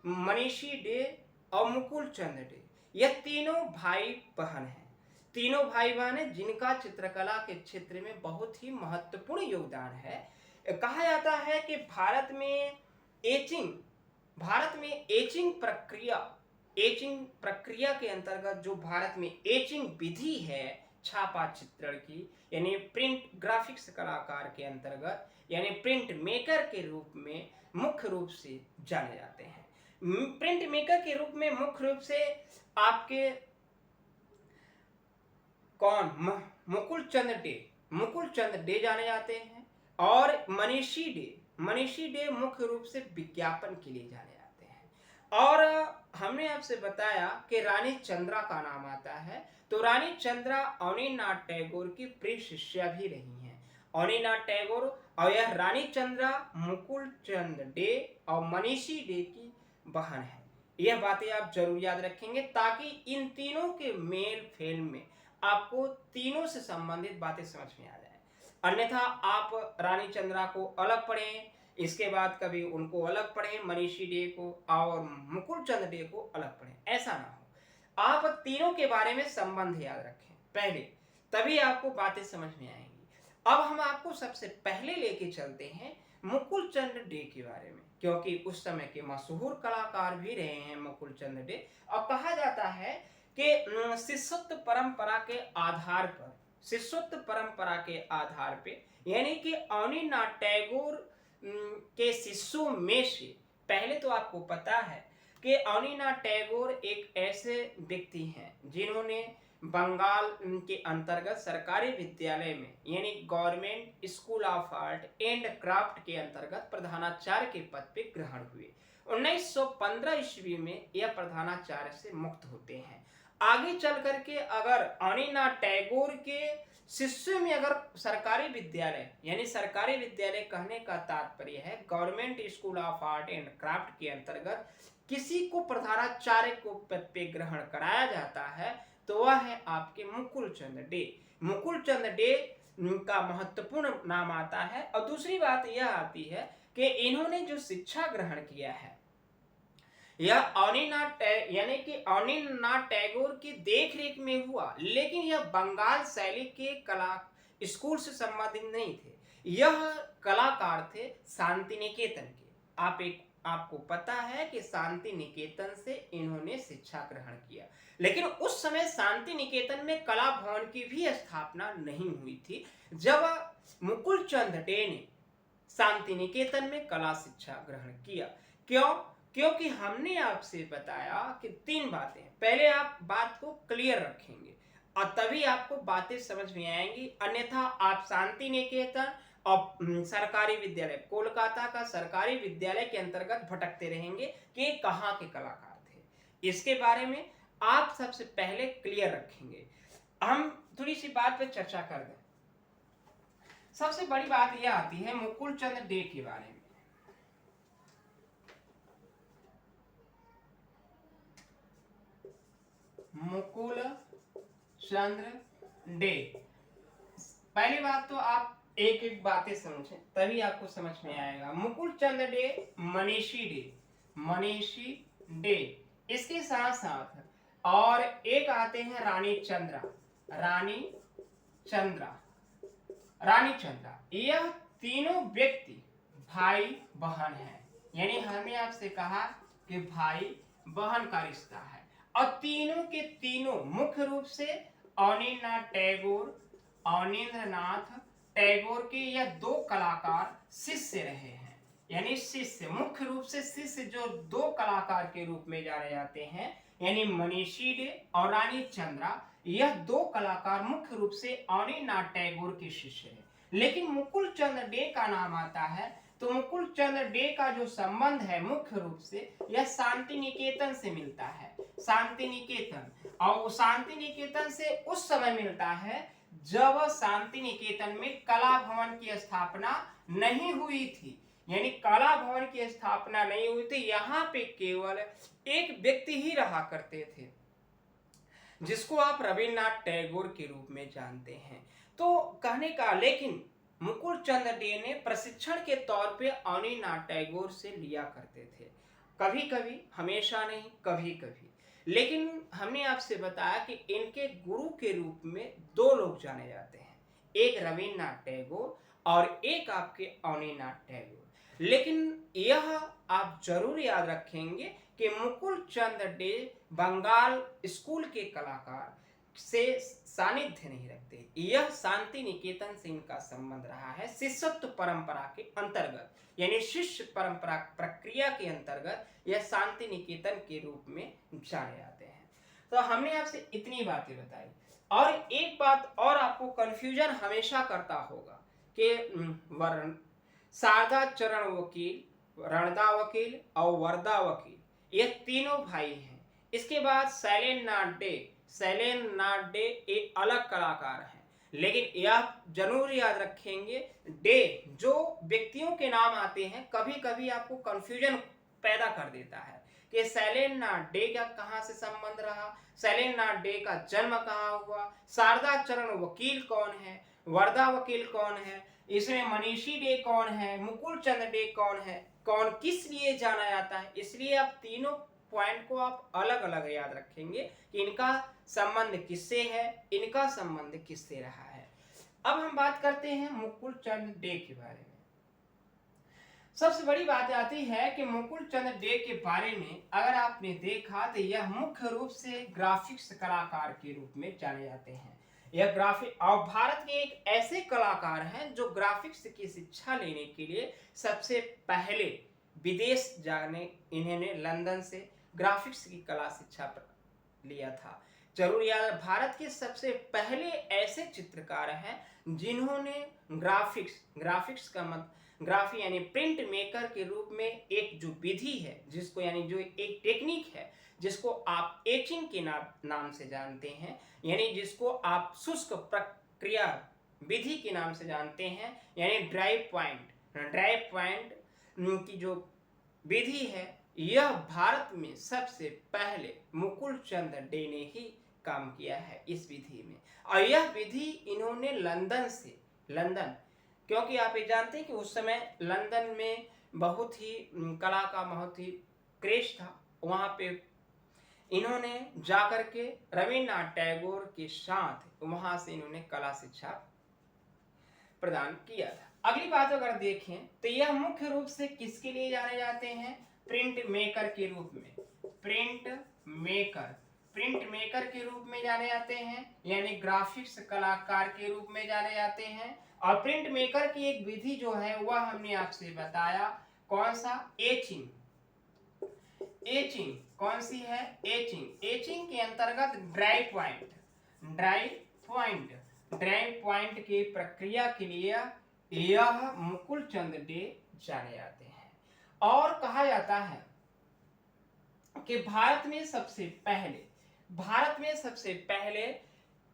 मनीषी डे और मुकुल चंद डे, यह तीनों भाई बहन हैं। तीनों भाई बहन हैं जिनका चित्रकला के क्षेत्र में बहुत ही महत्वपूर्ण योगदान है। कहा जाता है कि भारत में एचिंग प्रक्रिया के अंतर्गत जो भारत में एचिंग विधि है छापा चित्रण की, यानी प्रिंट ग्राफिक्स कलाकार के अंतर्गत, यानी प्रिंट मेकर के रूप में मुख्य रूप से जाने जाते हैं। प्रिंट मेकर के रूप में मुख्य रूप से आपके कौन, मुकुल चंद डे जाने जाते हैं। और मनीषी डे मुख्य रूप से विज्ञापन के लिए जाने जाते हैं। और हमने आपसे बताया कि रानी चंद्रा का नाम आता है, तो रानी चंद्रा अनिनाथ टैगोर की प्रिय शिष्या भी रही हैं। अनिनाथ टैगोर और यह रानी चंद्रा मुकुल चंद डे और मनीषी डे की बहन है। यह बातें आप जरूर याद रखेंगे ताकि इन तीनों के मेल फेल में आपको तीनों से संबंधित बातें समझ में आ जाए। अन्यथा आप रानी चंद्रा को अलग पढ़ें, इसके बाद कभी उनको अलग पढ़ें, मनीषी डे को और मुकुल चंद डे को अलग पढ़ें, ऐसा ना हो। आप तीनों के बारे में संबंध याद रखें पहले, तभी आपको बातें समझ में आएंगी। अब हम आपको सबसे पहले लेके चलते हैं मुकुल चंद डे के बारे में, क्योंकि उस समय के मशहूर कलाकार भी रहे हैं मुकुल चंद डे। और कहा जाता है कि शिष्यत्व परंपरा के आधार पे, यानी कि अनिनाथ टैगोर के शिष्यों में से, पहले तो आपको पता है कि अनिनाथ टैगोर एक ऐसे व्यक्ति हैं जिन्होंने बंगाल के अंतर्गत सरकारी विद्यालय में, यानी government school of art and craft के अंतर्गत प्रधानाचार्य के पद पे ग्रहण हुए। 1915 ईस्वी में यह प्रधानाचार्य से मुक्त होते हैं। आगे चल करके अगर अनिनाथ टैगोर के शिष्य में अगर सरकारी विद्यालय, यानी सरकारी विद्यालय कहने का तात्पर्य है government school of art and craft के अंतर्गत किसी को प्रधानाचार्य को पद पे ग्रहण कराया जाता है, तो वह है आपके मुकुल चंद डे। मुकुल चंद डे का महत्वपूर्ण नाम आता है। और दूसरी बात यह आती है कि इन्होंने जो शिक्षा ग्रहण किया है यह अनिनाथ टैगोर की देखरेख में हुआ, लेकिन यह बंगाल शैली के कला स्कूल से संबंधित नहीं थे। यह कलाकार थे शांति निकेतन के। आप एक आपको पता है कि शांति निकेतन से इन्होंने शिक्षा ग्रहण किया, लेकिन उस समय शांति निकेतन में कला भवन की भी स्थापना नहीं हुई थी जब मुकुल चंद डे ने शांति निकेतन में कला शिक्षा ग्रहण किया। क्यों? क्योंकि हमने आपसे बताया कि 3 बातें। पहले आप बात को क्लियर रखेंगे और तभी आपको बातें समझ में आएंगी, अन्यथा आप शांति निकेतन और सरकारी विद्यालय, कोलकाता का सरकारी विद्यालय के अंतर्गत भटकते रहेंगे कि कहाँ के कलाकार थे। इसके बारे में आप सबसे पहले क्लियर रखेंगे। हम थोड़ी सी बात पे चर्चा कर दें। सबसे बड़ी बात यह आती है मुकुल चंद डे के बारे में। मुकुल चंद्र डे, पहली बात तो आप एक एक बातें समझें तभी आपको समझ में आएगा। मुकुल चंद डे मनीषी डे, मनीषी डे, इसके साथ साथ और एक आते हैं रानी चंद्रा, रानी चंद्रा, रानी चंद्रा। यह तीनों व्यक्ति भाई बहन हैं, यानी हमने आपसे कहा कि भाई बहन का रिश्ता है, और तीनों के तीनों मुख्य रूप से अवनींद्रनाथ टैगोर के यह 2 कलाकार शिष्य रहे हैं। यानी शिष्य, मुख्य रूप से शिष्य जो 2 कलाकार के रूप में जाने जाते हैं, यानी मनीषी डे और रानी चंद्रा, यह 2 कलाकार मुख्य रूप से अवनींद्रनाथ टैगोर के शिष्य हैं। लेकिन मुकुल चंद डे का नाम आता है तो मुकुल चंद डे का जो संबंध है मुख्य रूप से यह शांति निकेतन से मिलता है। शांति निकेतन, और शांति निकेतन से उस समय मिलता है जब शांति निकेतन में कला भवन की स्थापना नहीं हुई थी। यानी कला भवन की स्थापना नहीं हुई थी, यहाँ पे केवल एक व्यक्ति ही रहा करते थे जिसको आप रविन्द्रनाथ टैगोर के रूप में जानते हैं। तो कहने का, लेकिन मुकुल चंद डे ने प्रशिक्षण के तौर पे अवनींद्रनाथ टैगोर से लिया करते थे, कभी कभी, हमेशा नहीं, कभी कभी। लेकिन हमने आपसे बताया कि इनके गुरु के रूप में 2 लोग जाने जाते हैं, एक रविन्द्रनाथ टैगोर और एक आपके अवनींद्रनाथ टैगोर। लेकिन यह आप जरूर याद रखेंगे कि मुकुल चंद डे बंगाल स्कूल के कलाकार से सानिध्य नहीं रखते। यह शांति निकेतन से इनका संबंध रहा है शिष्यत्व परंपरा के अंतर्गत, यानी शिष्य परंपरा प्रक्रिया के अंतर्गत यह शांति निकेतन के रूप में जाने जाते हैं। तो हमने आपसे इतनी बातें बताई, और एक बात और आपको कंफ्यूजन हमेशा करता होगा कि वर्ण शारदा चरण वकील, रणदा वकील और वरदा वकील, ये तीनों भाई हैं। इसके बाद शैलेंद्रनाथ डे एक अलग कलाकार हैं, लेकिन यह जरूर याद रखेंगे डे जो व्यक्तियों के नाम आते हैं कभी कभी आपको कंफ्यूजन पैदा कर देता है कि शैलेंद्रनाथ डे का कहाँ से संबंध रहा, शैलेंद्रनाथ डे का जन्म कहाँ हुआ, शारदा चरण वकील कौन है, वरदा वकील कौन है, इसमें मनीषी डे कौन है, मुकुल चंद डे कौन है, कौन किस लिए जाना जाता है। इसलिए आप तीनों पॉइंट को आप अलग अलग याद रखेंगे कि इनका संबंध किससे है, इनका संबंध किससे रहा है। अब हम बात करते हैं मुकुल चंद डे के बारे में। सबसे बड़ी बात आती है कि मुकुल चंद डे के बारे में अगर आपने देखा तो यह मुख्य रूप से ग्राफिक्स कलाकार के रूप में जाने जाते हैं। यह ग्राफिक और भारत के एक ऐसे कलाकार हैं जो ग्राफिक्स की शिक्षा लेने के लिए सबसे पहले विदेश जाने, इन्होंने लंदन से ग्राफिक्स की कला शिक्षा लिया था। जरूर याद, भारत के सबसे पहले ऐसे चित्रकार हैं जिन्होंने ग्राफिक्स का मतलब ग्राफी यानी प्रिंट मेकर के रूप में एक जो विधि है, जिसको यानी जो एक टेक्निक है जिसको आप एचिंग के नाम से जानते हैं, यानी जिसको आप शुष्क प्रक्रिया विधि के नाम से जानते हैं, यानी ड्राई पॉइंट की जो विधि है, यह भारत में सबसे पहले मुकुल चंद डे ने ही काम किया है इस विधि में। और यह विधि इन्होंने लंदन, क्योंकि आप ये जानते हैं कि उस समय लंदन में बहुत ही कला का बहुत ही क्रेज था, वहाँ पे इन्होंने जाकर के रविन्द्रनाथ टैगोर के साथ वहाँ से इन्होंने कला शिक्षा प्रदान किया था। अगली बात अगर देखें तो यह मुख्य रूप से किसके लिए जाने जाते हैं? प्रिंट मेकर के रूप में। प्रिंट मेकर के रूप में जाने जाते हैं, यानी ग्राफिक्स कलाकार के रूप में जाने जाते हैं। और प्रिंट मेकर की एक विधि जो है वह हमने आपसे बताया, कौन सा? एचिंग। कौन सी है? एचिंग के अंतर्गत ड्राई पॉइंट की प्रक्रिया के लिए यह मुकुल चंद डे जाने जाते हैं। और कहा जाता है कि भारत में सबसे पहले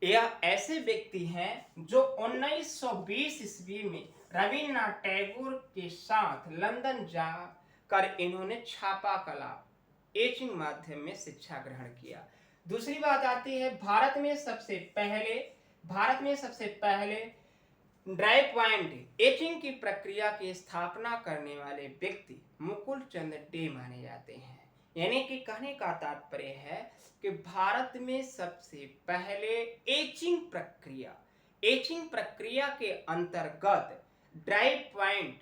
यह ऐसे व्यक्ति हैं जो 1920 ईस्वी में रविन्द्रनाथ टैगोर के साथ लंदन जाकर इन्होंने छापा कला एचिंग माध्यम में शिक्षा ग्रहण किया। दूसरी बात आती है, भारत में सबसे पहले ड्राई पॉइंट एचिंग की प्रक्रिया की स्थापना करने वाले व्यक्ति मुकुल चंद डे माने जाते हैं। यानी कि कहने का तात्पर्य है कि भारत में सबसे पहले एचिंग प्रक्रिया के अंतर्गत ड्राई पॉइंट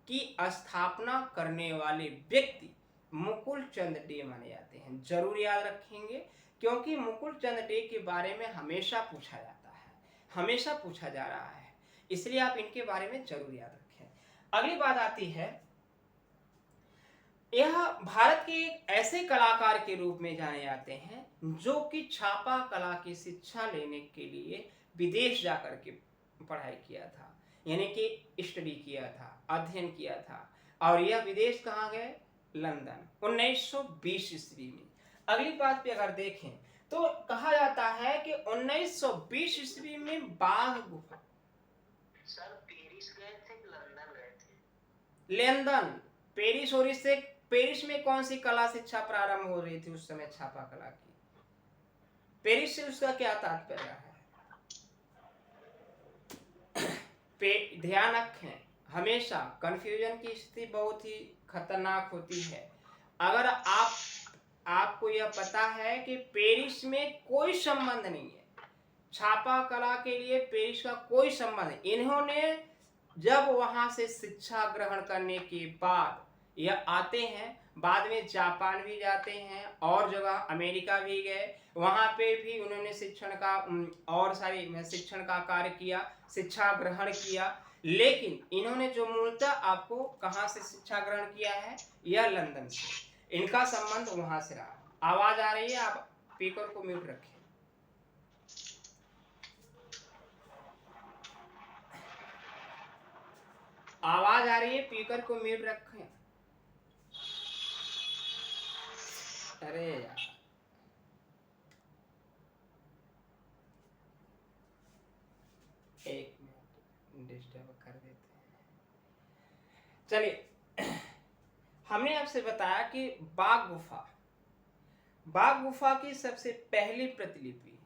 की स्थापना करने वाले व्यक्ति मुकुल चंद डे माने जाते हैं। जरूर याद रखेंगे, क्योंकि मुकुल चंद डे के बारे में हमेशा पूछा जाता है, हमेशा पूछा जा रहा है, इसलिए आप इनके बारे में जरूर याद रखें। अगली बात आती है, यह भारत के एक ऐसे कलाकार के रूप में जाने जाते हैं जो कि छापा कला की शिक्षा लेने के लिए विदेश जाकर के पढ़ाई किया था, यानी कि स्टडी किया था, अध्ययन किया था। और यह विदेश कहाँ गए? लंदन, 1920 ईस्वी में। अगली बात पे अगर देखें तो कहा जाता है कि 1920 ईस्वी में बाघ गुफा। सर पेरिस गए थे कि लंदन गए थे? London, Paris. और इससे पेरिस में कौन सी कला शिक्षा प्रारंभ हो रही थी उस समय? छापा कला की। पेरिस से उसका क्या तात्पर्य है? ध्यान रखें, हमेशा कंफ्यूजन की स्थिति बहुत ही खतरनाक होती है। अगर आपको यह पता है कि पेरिस में कोई संबंध नहीं है, छापा कला के लिए पेरिस का कोई संबंध, इन्होंने जब वहां से शिक्षा ग्रहण करने के बाद यह आते हैं, बाद में जापान भी जाते हैं और जगह अमेरिका भी गए, वहां पे भी उन्होंने शिक्षण का कार्य किया, शिक्षा ग्रहण किया। लेकिन इन्होंने जो मूलतः आपको कहां से शिक्षा ग्रहण किया है? यह लंदन से, इनका संबंध वहां से रहा। आवाज आ रही है? आप स्पीकर को म्यूट रखें। आवाज आ रही है? स्पीकर को म्यूट रखें। अरे यार, एक मिनट डिस्टर्ब कर देते हैं। चलिए, हमने आपसे बताया कि बाघ गुफा की सबसे पहली प्रतिलिपि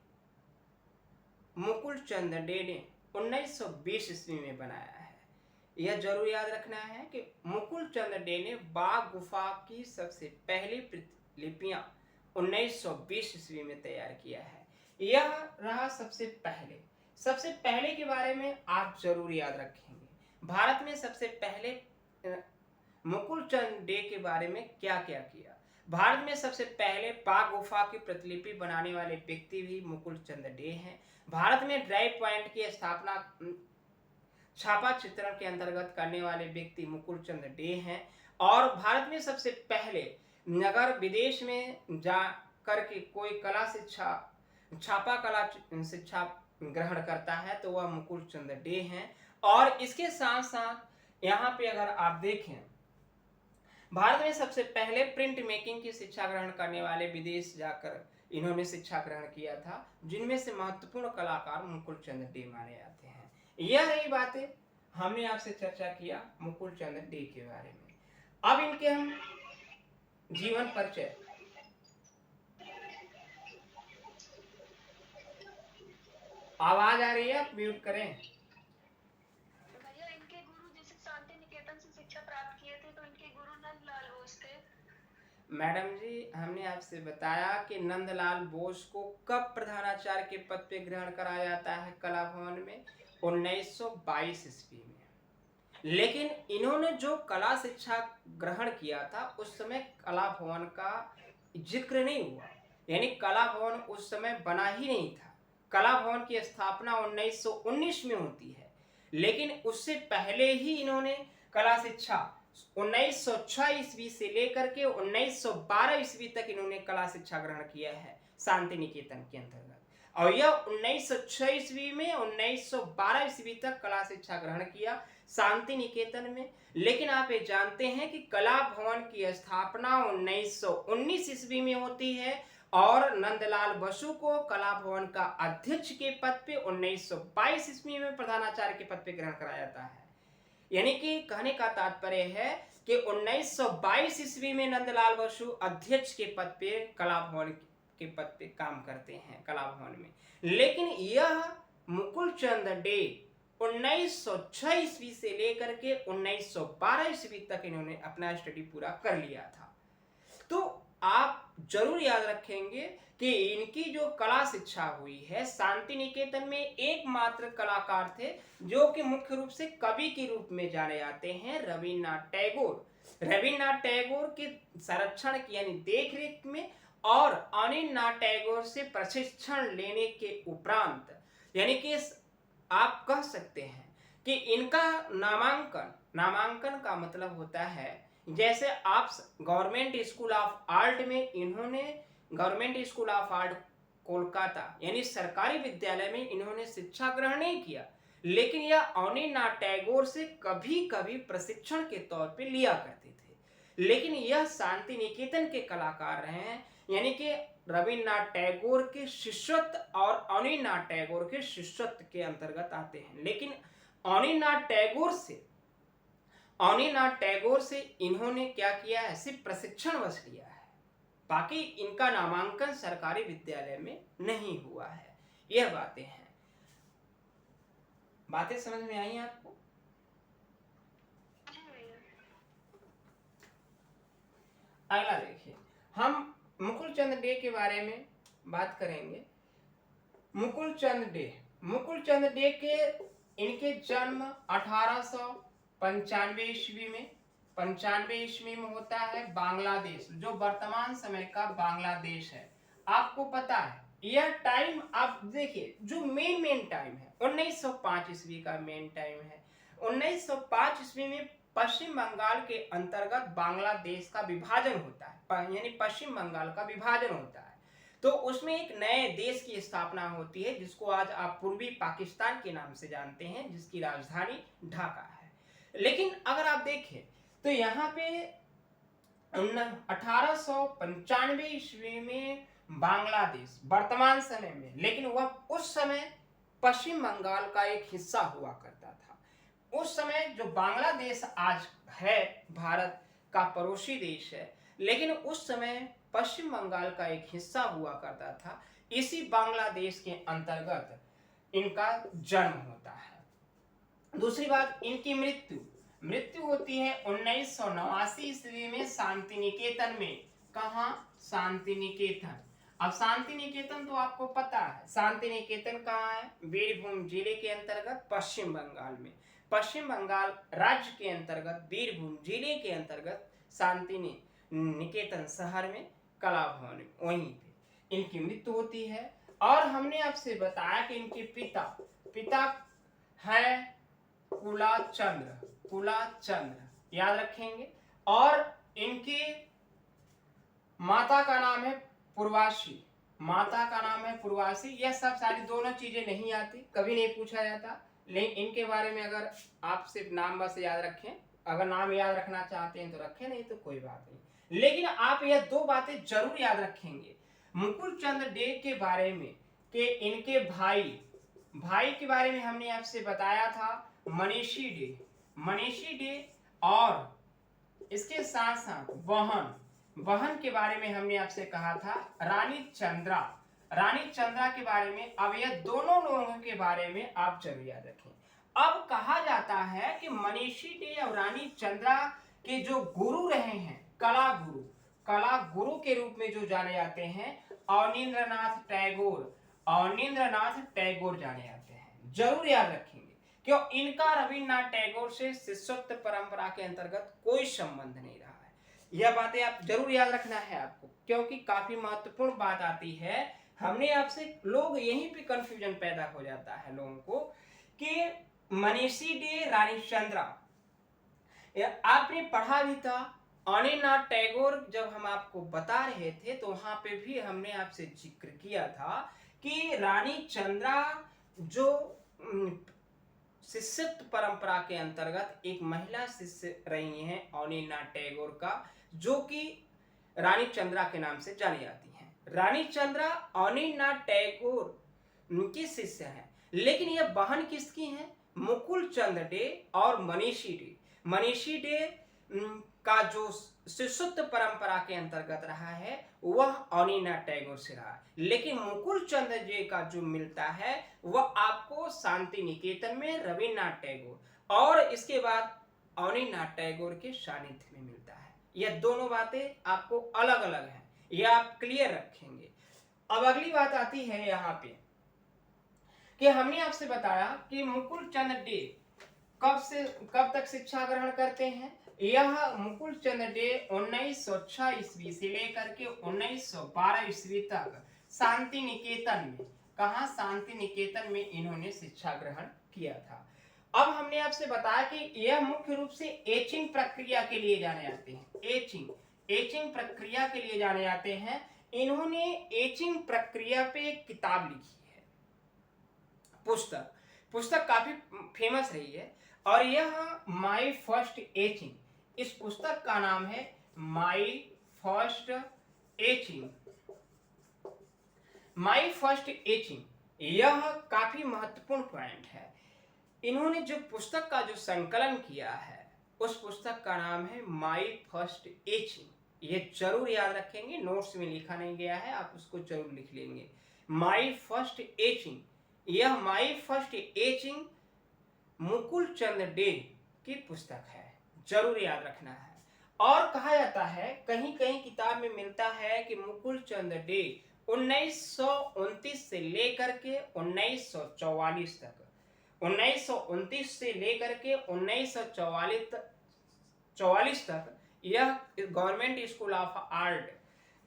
मुकुल चंद डे ने 1920 ईस्वी में बनाया है। यह जरूर याद रखना है कि मुकुल चंद डे ने बाघ गुफा की सबसे पहली प्रतिलिपियां 1920 ईस्वी में तैयार किया है। यह रहा सबसे पहले के बारे में आप जरूर याद रखेंगे। भारत में सबसे पहले मुकुल चंद डे के बारे में क्या क्या किया? भारत में सबसे पहले बाघ गुफा की प्रतिलिपि बनाने वाले व्यक्ति भी मुकुल चंद डे हैं। भारत में ड्राई पॉइंट की स्थापना छापा चित्रण के अंतर्गत करने वाले व्यक्ति मुकुल चंद डे हैं। और भारत में सबसे पहले नगर विदेश में जा करके कोई कला शिक्षा, छापा कला शिक्षा ग्रहण करता है तो वह मुकुल चंद डे हैं। और इसके साथ साथ यहाँ पे अगर आप देखें, भारत में सबसे पहले प्रिंट मेकिंग की शिक्षा ग्रहण करने वाले विदेश जाकर इन्होंने शिक्षा ग्रहण किया था, जिनमें से महत्वपूर्ण कलाकार मुकुल चंद डे माने जाते हैं। यह रही बातें हमने आपसे चर्चा किया मुकुल चंद डे के बारे में। अब इनके हम जीवन परिचय। आवाज आ रही है? आप म्यूट करें। भैया इनके गुरु जैसे शांति निकेतन से शिक्षा प्राप्त किए थे, तो इनके गुरु नंदलाल बोस थे। मैडम जी, हमने आपसे बताया कि नंदलाल बोस को कब प्रधानाचार्य के पद पे ग्रहण कराया जाता है कला भवन में? 1922 ईस्वी में। लेकिन इन्होंने जो कला शिक्षा ग्रहण किया था उस समय कला भवन का जिक्र नहीं हुआ, यानी कला भवन उस समय बना ही नहीं था। कला भवन की स्थापना 1919 में होती है, लेकिन उससे पहले ही इन्होंने कला शिक्षा 1906 ईस्वी से लेकर के 1912 ईस्वी तक इन्होंने कला शिक्षा ग्रहण किया है शांति निकेतन के अंतर्गत। और यह 1906 ईस्वी में 1912 ईस्वी तक कला शिक्षा ग्रहण किया शांति निकेतन में। लेकिन आप ये जानते हैं कि कला भवन की स्थापना 1919 ईस्वी में होती है और नंदलाल बसु को कला भवन का अध्यक्ष के पद पे 1922 ईस्वी में प्रधानाचार्य के पद पे ग्रहण कराया जाता है। यानी कि कहने का तात्पर्य है कि 1922 ईस्वी में नंदलाल बसु अध्यक्ष के पद पे कला भवन के पद पे काम करते हैं कला भवन में। लेकिन यह मुकुल चंद डे 1906 ईस्वी से लेकर के 1912 ईस्वी तक इन्होंने अपना स्टडी पूरा कर लिया था। तो आप जरूर याद रखेंगे कि इनकी जो कला शिक्षा हुई है शांति निकेतन में, एकमात्र कलाकार थे जो कि मुख्य रूप से कवि के रूप में जाने जाते हैं, रविन्द्रनाथ टैगोर। रविन्द्रनाथ टैगोर के संरक्षण की यानी देखरेख में और अनिलनाथ टैगोर से प्रशिक्षण लेने के उपरांत, यानी कि आप कह सकते हैं कि इनका नामांकन का मतलब होता है जैसे आप गवर्नमेंट स्कूल ऑफ आर्ट में, इन्होंने government school of art Kolkata यानी सरकारी विद्यालय में इन्होंने शिक्षा ग्रहण नहीं किया, लेकिन यह अनिलनाथ टैगोर से कभी कभी प्रशिक्षण के तौर पे लिया करते थे। लेकिन यह शांति निकेतन के कलाकार रहे हैं, यानी कि रविन्द्रनाथ टैगोर के शिष्यत्व और अनिलनाथ टैगोर के शिष्यत्व के अंतर्गत आते हैं। लेकिन अनिलनाथ टैगोर से इन्होंने क्या किया है, सिर्फ प्रशिक्षण बस लिया है, बाकी इनका नामांकन सरकारी विद्यालय में नहीं हुआ है। यह बातें हैं। बातें समझ में आई आपको? अगला देखिए, हम मुकुल चंद डे के बारे में बात करेंगे। मुकुल चंद डे के इनके जन्म 1895 ईस्वी में होता है बांग्लादेश, जो वर्तमान समय का बांग्लादेश है। आपको पता है यह टाइम, आप देखिए जो मेन टाइम है 1905 ईस्वी का मेन टाइम है। 1905 ईस्वी में पश्चिम बंगाल के अंतर्गत बांग्लादेश का विभाजन होता है, यानी पश्चिम बंगाल का विभाजन होता है। तो उसमें एक नए देश की स्थापना होती है जिसको आज आप पूर्वी पाकिस्तान के नाम से जानते हैं, जिसकी राजधानी ढाका है। लेकिन अगर आप देखें तो यहाँ पे 1895 ईस्वी में बांग्लादेश वर्तमान समय में, लेकिन वह उस समय पश्चिम बंगाल का एक हिस्सा हुआ करता था। उस समय जो बांग्लादेश आज है भारत का पड़ोसी देश है, लेकिन उस समय पश्चिम बंगाल का एक हिस्सा हुआ करता था। इसी बांग्लादेश के अंतर्गत इनका जन्म होता है। दूसरी बात, इनकी मृत्यु होती है 1989 ईस्वी में शांति निकेतन में। कहाँ? शांति निकेतन। अब शांति निकेतन तो आपको पता है, शांति निकेतन कहाँ है? बीरभूम जिले के अंतर्गत पश्चिम बंगाल में, पश्चिम बंगाल राज्य के अंतर्गत बीरभूम जिले के अंतर्गत शांति निकेतन शहर में कला भवन में, वहीं पे इनकी मृत्यु होती है। और हमने आपसे बताया कि इनके पिता है कुलाचंद्र, याद रखेंगे। और इनकी माता का नाम है पूर्वासी। यह सब सारी दोनों चीजें नहीं आती, कभी नहीं पूछा जाता, लेकिन इनके बारे में अगर आप सिर्फ नाम बस याद रखें, अगर नाम याद रखना चाहते हैं तो रखें, नहीं तो कोई बात नहीं। लेकिन आप यह दो बातें जरूर याद रखेंगे मुकुल चंद डे के बारे में कि इनके भाई के बारे में हमने आपसे बताया था मनीषी डे, और इसके साथ साथ बहन के बारे में हमने आपसे कहा था रानी चंद्रा के बारे में। अब यह दोनों लोगों के बारे में आप जरूर याद रखें। अब कहा जाता है कि मनीषी डे और रानी चंद्रा के जो गुरु रहे हैं, कला गुरु के रूप में जो जाने जाते हैं, अवनींद्रनाथ टैगोर जाने जाते हैं। जरूर याद रखेंगे क्यों? इनका रविन्द्रनाथ टैगोर से शिष्यत्व परंपरा के अंतर्गत कोई संबंध नहीं रहा है। यह बातें आप जरूर याद रखना है आपको, क्योंकि काफी महत्वपूर्ण बात आती है। हमने आपसे लोग यहीं पे कंफ्यूजन पैदा हो जाता है लोगों को कि मनीषी डे, रानी चंद्रा, आपने पढ़ा भी था। अनिलनाथ टैगोर जब हम आपको बता रहे थे तो वहां पे भी हमने आपसे जिक्र किया था कि रानी चंद्रा जो शिष्यत्व परंपरा के अंतर्गत एक महिला शिष्य रही हैं अनिलनाथ टैगोर का, जो कि रानी चंद्रा के नाम से जानी जाती हैं। रानी चंद्रा अनिलनाथ टैगोर की शिष्य हैं, लेकिन यह बहन किसकी हैं? मुकुल चंद डे और मनीषी डे। मनीषी डे का जो शिष्यत्व परंपरा के अंतर्गत रहा है वह अनिलनाथ टैगोर से रहा, लेकिन मुकुल चंद डे का जो मिलता है वह आपको शांति निकेतन में रविन्द्रनाथ टैगोर और इसके बाद अनिलनाथ टैगोर के सानिध्य में मिलता है। यह दोनों बातें आपको अलग अलग हैं, यह आप क्लियर रखेंगे। अब अगली बात आती है यहाँ पे कि हमने आपसे बताया कि मुकुल चंद डे कब तक शिक्षा ग्रहण करते हैं। यह मुकुल चंद डे 1906 ईस्वी से लेकर के 1912 ईस्वी तक शांति निकेतन में, कहा? शांति निकेतन में इन्होंने शिक्षा ग्रहण किया था। अब हमने आपसे बताया कि यह मुख्य रूप से एचिंग प्रक्रिया के लिए जाने जाते हैं। एचिंग प्रक्रिया के लिए जाने जाते हैं। इन्होंने एचिंग प्रक्रिया पे एक किताब लिखी है, पुस्तक काफी फेमस रही है और यह माई फर्स्ट एचिंग, इस पुस्तक का नाम है my first etching. My first etching, यह काफी महत्वपूर्ण पॉइंट है। इन्होंने जो पुस्तक का जो संकलन किया है उस पुस्तक का नाम है माई फर्स्ट एचिंग। ये जरूर याद रखेंगे, नोट्स में लिखा नहीं गया है, आप उसको जरूर लिख लेंगे। माई फर्स्ट एचिंग, यह my first etching Mukul Chand day की पुस्तक है, जरूर याद रखना है। और कहा जाता है, कहीं कहीं किताब में मिलता है कि मुकुल चंद डे 1929 से लेकर के 1944 तक, 1929 से लेकर के 1944 तक यह गवर्नमेंट स्कूल ऑफ आर्ट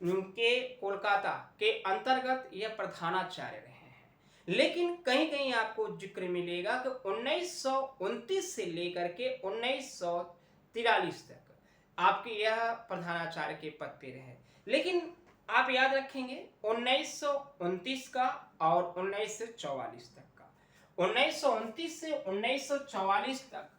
के कोलकाता के अंतर्गत यह प्रधानाचार्य रहे हैं। लेकिन कहीं कहीं आपको जिक्र मिलेगा कि 1929 से लेकर के 1943 तक आपके यह प्रधानाचार्य के पद पे रहे। लेकिन आप याद रखेंगे 1929 का और 1944 तक का, 1929 से 1944 तक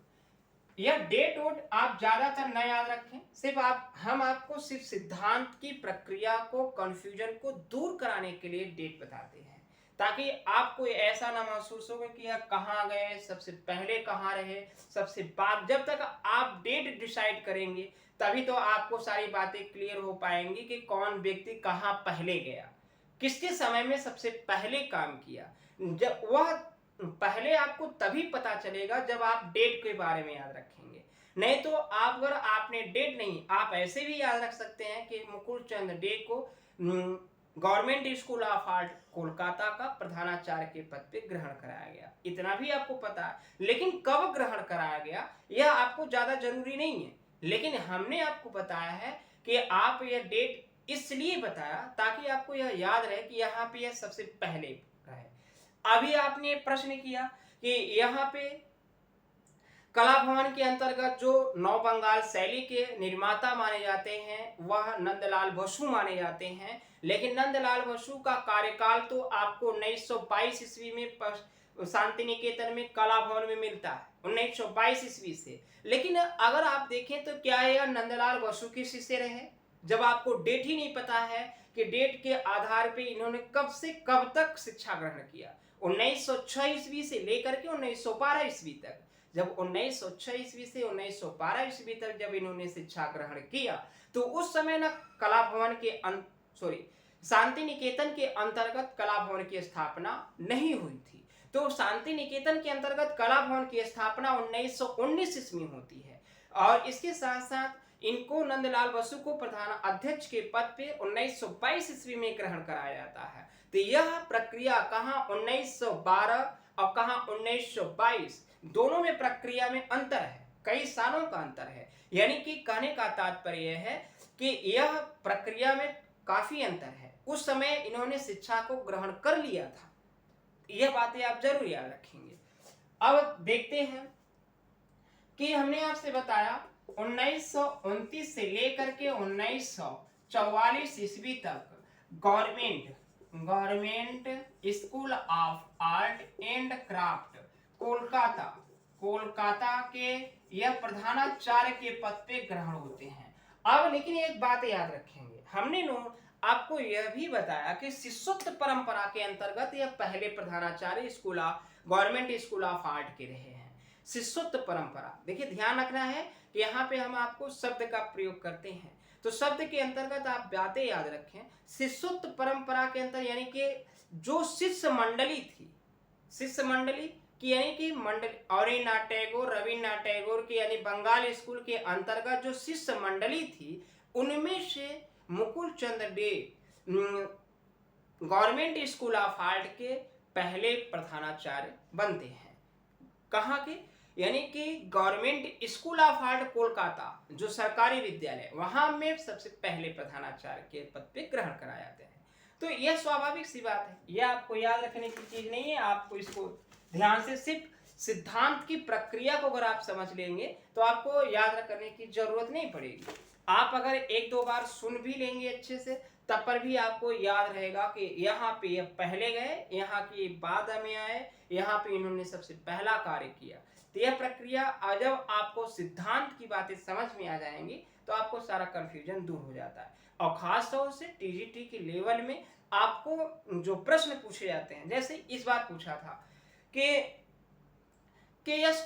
यह डेट वोट आप ज्यादातर न याद रखें। सिर्फ हम आपको सिर्फ सिद्धांत की प्रक्रिया को, कंफ्यूजन को दूर कराने के लिए डेट बताते हैं, ताकि आपको ऐसा ना महसूस हो कि यह कहाँ गए, सबसे पहले कहाँ रहे, सबसे बाद। जब तक आप डेट डिसाइड करेंगे तभी तो आपको सारी बातें क्लियर हो पाएंगी कि कौन व्यक्ति कहाँ पहले गया, किसके समय में सबसे पहले काम किया। जब वह पहले आपको तभी पता चलेगा जब आप डेट के बारे में याद रखेंगे। नहीं तो आप अगर आपने डेट नहीं, आप ऐसे भी याद रख सकते हैं कि मुकुल चंद डे को government school of art Kolkata का प्रधानाचार्य के पद पे ग्रहण कराया गया, इतना भी आपको पता है। लेकिन कब ग्रहण कराया गया यह आपको ज्यादा जरूरी नहीं है, लेकिन हमने आपको बताया है कि आप यह डेट इसलिए बताया ताकि आपको यह याद रहे कि यहाँ पे यह सबसे पहले रहे। अभी आपने प्रश्न किया कि यहाँ पे कला भवन के अंतर्गत जो नव बंगाल शैली के निर्माता माने जाते हैं वह नंदलाल बसु माने जाते हैं। लेकिन नंदलाल बसु का कार्यकाल तो आपको 1922 ईस्वी में शांति निकेतन में कला भवन में मिलता है, 1922 ईस्वी से। लेकिन अगर आप देखें तो क्या यह नंदलाल बसु के शिष्य रहे? जब आपको डेट ही नहीं पता है कि डेट के आधार पे इन्होंने कब से कब तक शिक्षा ग्रहण किया, 1906 ईस्वी से लेकर के 1912 ईस्वी तक। जब 1906 ईस्वी से 1912 ईस्वी तक जब इन्होंने शिक्षा ग्रहण किया तो उस समय ना कला भवन के शांति निकेतन के अंतर्गत कला भवन की स्थापना नहीं हुई थी। तो शांति निकेतन के अंतर्गत कला भवन की स्थापना 1919 ईस्वी में होती है और इसके साथ साथ इनको नंदलाल बसु को प्रधान अध्यक्ष के पद पे 1922 ईस्वी में ग्रहण कराया जाता है। तो यह प्रक्रिया कहाँ 1912 और कहाँ 1922 दोनों में प्रक्रिया में अंतर है, कई सालों का अंतर है। यानी कि कहने का तात्पर्य यह है कि यह प्रक्रिया में काफी अंतर है। उस समय इन्होंने शिक्षा को ग्रहण कर लिया था, यह बातें आप जरूर याद रखेंगे। अब देखते हैं कि हमने आपसे बताया 1929 से लेकर के 1944 ईस्वी तक government school of art and craft Kolkata के यह प्रधानाचार्य के पद पे ग्रहण होते हैं। अब लेकिन एक बात याद रखेंगे, हमने आपको यह भी बताया कि शिष्यत्व परंपरा के अंतर्गत यह पहले प्रधानाचार्य गवर्नमेंट स्कूल ऑफ आर्ट के रहे हैं। शिष्यत्व परंपरा, देखिए ध्यान रखना है कि यहाँ पे हम आपको शब्द का प्रयोग करते हैं, तो शब्द के अंतर्गत आप बातें याद रखें। शिष्यत्व परंपरा के अंतर यानी कि जो शिष्य मंडली थी, शिष्य मंडली की यानी कि मंडली औरनाथ टैगोर, रविन्द्रनाथ टैगोर की यानी बंगाल स्कूल के अंतर्गत जो शिष्य मंडली थी, उनमें से Mukul Chand Dey government school of art के पहले प्रधानाचार्य बनते हैं। कहाँ के? यानी कि government school of art Kolkata, जो सरकारी विद्यालय, वहां में सबसे पहले प्रधानाचार्य के पद पे ग्रहण कराए जाते हैं। तो यह स्वाभाविक सी बात है, यह आपको याद रखने की चीज नहीं है। आपको इसको ध्यान से सिर्फ सिद्धांत की प्रक्रिया को अगर आप समझ लेंगे तो आपको याद रखने की जरूरत नहीं पड़ेगी। आप अगर एक दो बार सुन भी लेंगे अच्छे से, तब पर भी आपको याद रहेगा कि यहाँ पे ये पहले गए, यहाँ की बाद में आए, यहाँ पे इन्होंने सबसे पहला कार्य किया। तो यह प्रक्रिया जब आपको सिद्धांत की बातें समझ में आ जाएंगी तो आपको सारा कंफ्यूजन दूर हो जाता है। और खास तौर से टीजीटी के लेवल में आपको जो प्रश्न पूछे जाते हैं, जैसे इस बार पूछा था कि के.एस.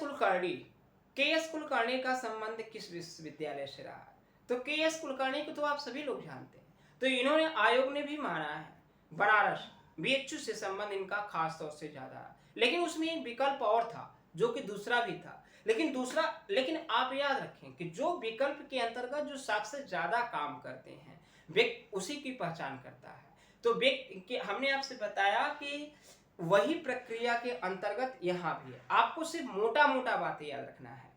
कुलकर्णी का संबंध किस विश्वविद्यालय से रहा है? तो के.एस. कुलकर्णी को तो आप सभी लोग जानते हैं। तो इन्होंने आयोग ने भी माना है बनारस बीएचयू से संबंध इनका खास तौर से ज्यादा है। लेकिन उसमें एक विकल्प और था जो कि दूसरा भी था, लेकिन आप याद रखें कि जो विकल्प के अंतर्गत जो सबसे ज्यादा काम करते हैं व्यक्ति उसी की पहचान करता है। तो व्यक्ति हमने आपसे बताया कि वही प्रक्रिया के अंतर्गत यहाँ भी है। आपको सिर्फ मोटा मोटा बातें याद रखना है,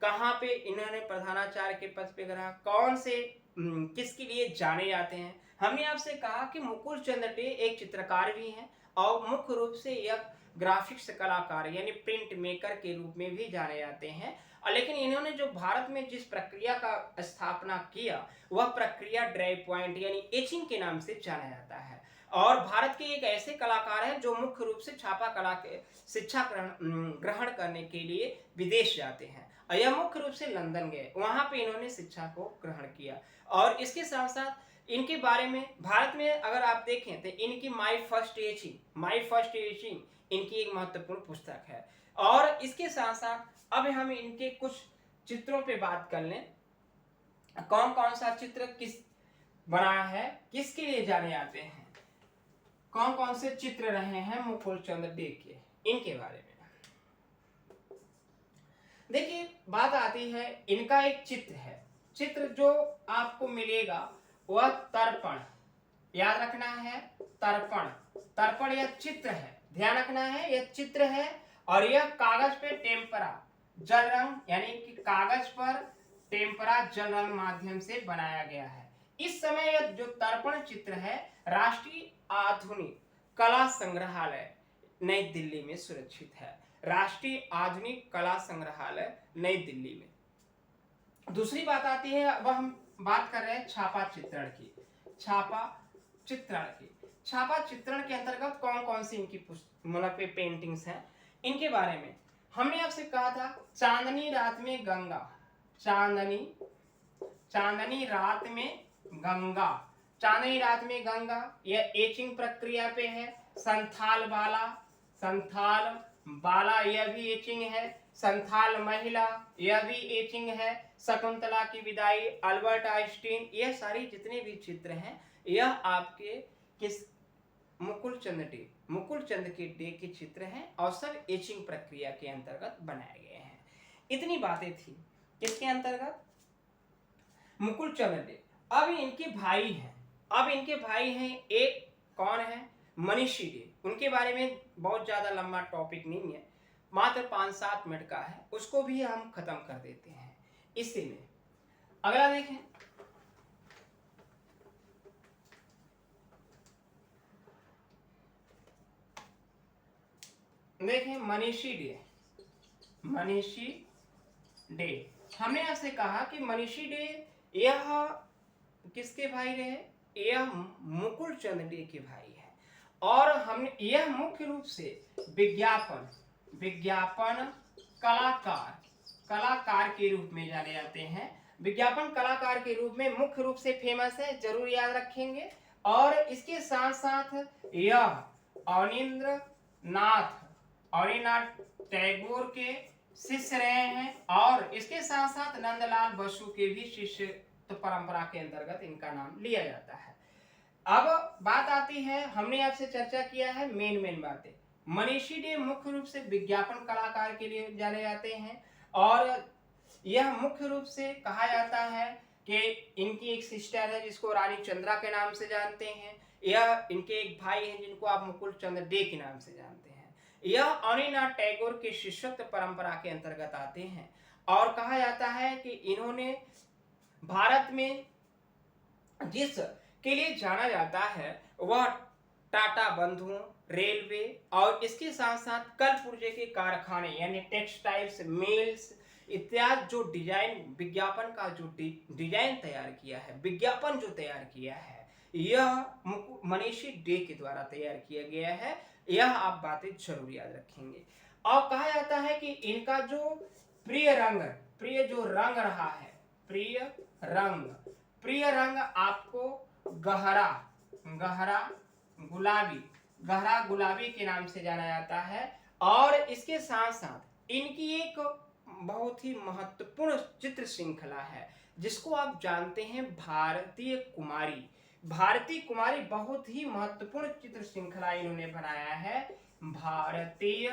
कहाँ पे इन्होंने प्रधानाचार्य के पद पे ग्रहण, कौन से किसके लिए जाने जाते हैं। हमने आपसे कहा कि मुकुल चंद डे एक चित्रकार भी हैं और मुख्य रूप से यह ग्राफिक्स कलाकार यानी प्रिंट मेकर के रूप में भी जाने जाते हैं। लेकिन इन्होंने जो भारत में जिस प्रक्रिया का स्थापना किया वह प्रक्रिया ड्राई पॉइंट यानी एचिंग के नाम से जाना जाता है। और भारत के एक ऐसे कलाकार हैं जो मुख्य रूप से छापा कला के शिक्षा ग्रहण करने के लिए विदेश जाते हैं। यह मुख्य रूप से लंदन गए, वहां पे इन्होंने शिक्षा को ग्रहण किया। और इसके साथ साथ इनके बारे में भारत में अगर आप देखें तो इनकी माई फर्स्ट एचिंग इनकी एक महत्वपूर्ण पुस्तक है। और इसके साथ साथ अब हम इनके कुछ चित्रों पे बात कर लें, कौन कौन सा चित्र किस बनाया है, किसके लिए जाने जाते हैं, कौन कौन से चित्र रहे हैं मुकुल चंद डे के, इनके बारे में देखिए। बात आती है, इनका एक चित्र है, चित्र जो आपको मिलेगा वह तर्पण, याद रखना है, तर्पण यह चित्र है, ध्यान रखना है, यह चित्र है। और यह कागज पे टेम्परा जल रंग यानी कि कागज पर टेम्परा जल रंग माध्यम से बनाया गया है। इस समय यह जो तर्पण चित्र है राष्ट्रीय आधुनिक कला संग्रहालय नई दिल्ली में सुरक्षित है, राष्ट्रीय आधुनिक कला संग्रहालय नई दिल्ली में। दूसरी बात आती है, अब हम बात कर रहे हैं छापा चित्रण के अंतर्गत कौन कौन सी इनकी मतलब पेंटिंग्स हैं, इनके बारे में हमने आपसे कहा था चांदनी रात में गंगा यह एचिंग प्रक्रिया पे है। संथाल बाला यह भी एचिंग है। संथाल महिला यह भी एचिंग है। शकुंतला की विदाई, अल्बर्ट आइंस्टीन, यह सारी जितने भी चित्र हैं यह आपके किस मुकुल चंद के डे के चित्र हैं और सब एचिंग प्रक्रिया के अंतर्गत बनाए गए हैं। इतनी बातें थी किसके अंतर्गत, मुकुल चंद डे। अब इनके भाई हैं, एक कौन है, मनीषी डे। उनके बारे में बहुत ज्यादा लंबा टॉपिक नहीं है, मात्र 5-7 मिनट का है, उसको भी हम खत्म कर देते हैं इसी में। अगला देखें, मनीषी डे। मनीषी डे, हमने आपसे कहा कि मनीषी डे यह किसके भाई रहे? यह मुकुल चंद डे के भाई है। और हमने यह मुख्य रूप से विज्ञापन कलाकार के रूप में जाने जाते हैं। विज्ञापन कलाकार के रूप में मुख्य रूप से फेमस है, जरूर याद रखेंगे। और इसके साथ साथ यह अवनींद्रनाथ टैगोर के शिष्य रहे हैं, और इसके साथ साथ नंदलाल बसु के भी शिष्य परंपरा के अंतर्गत इनका नाम लिया जाता है। अब बात आती है, हमने आपसे चर्चा किया है मेन बातें। मनीषी डे मुख्य रूप से विज्ञापन कलाकार के लिए जाने जाते हैं, और यह मुख्य रूप से कहा जाता है कि इनकी एक सिस्टर है जिसको रानी चंद्रा के नाम से जानते हैं। यह इनके एक भाई हैं जिनको आप मुकुल चंद डे के नाम से जानते हैं। यह अवनींद्रनाथ टैगोर के शिष्यत्व परंपरा के अंतर्गत आते हैं, और कहा जाता है कि इन्होंने भारत में जिस के लिए जाना जाता है वह टाटा बंधुओं, रेलवे और इसके साथ साथ कलपुर्जे के कारखाने यानी टेक्सटाइल्स मिल्स इत्यादि जो डिजाइन विज्ञापन का जो डिजाइन तैयार किया है, विज्ञापन जो तैयार किया है, यह मनीषी डे के द्वारा तैयार किया गया है। यह आप बातें जरूर याद रखेंगे। और कहा जाता है कि इनका जो प्रिय जो रंग रहा है, प्रिय रंग आपको गहरा गुलाबी के नाम से जाना जाता है। और इसके साथ साथ इनकी एक बहुत ही महत्वपूर्ण चित्र श्रृंखला है जिसको आप जानते हैं भारतीय कुमारी बहुत ही महत्वपूर्ण चित्र श्रृंखला इन्होंने बनाया है। भारतीय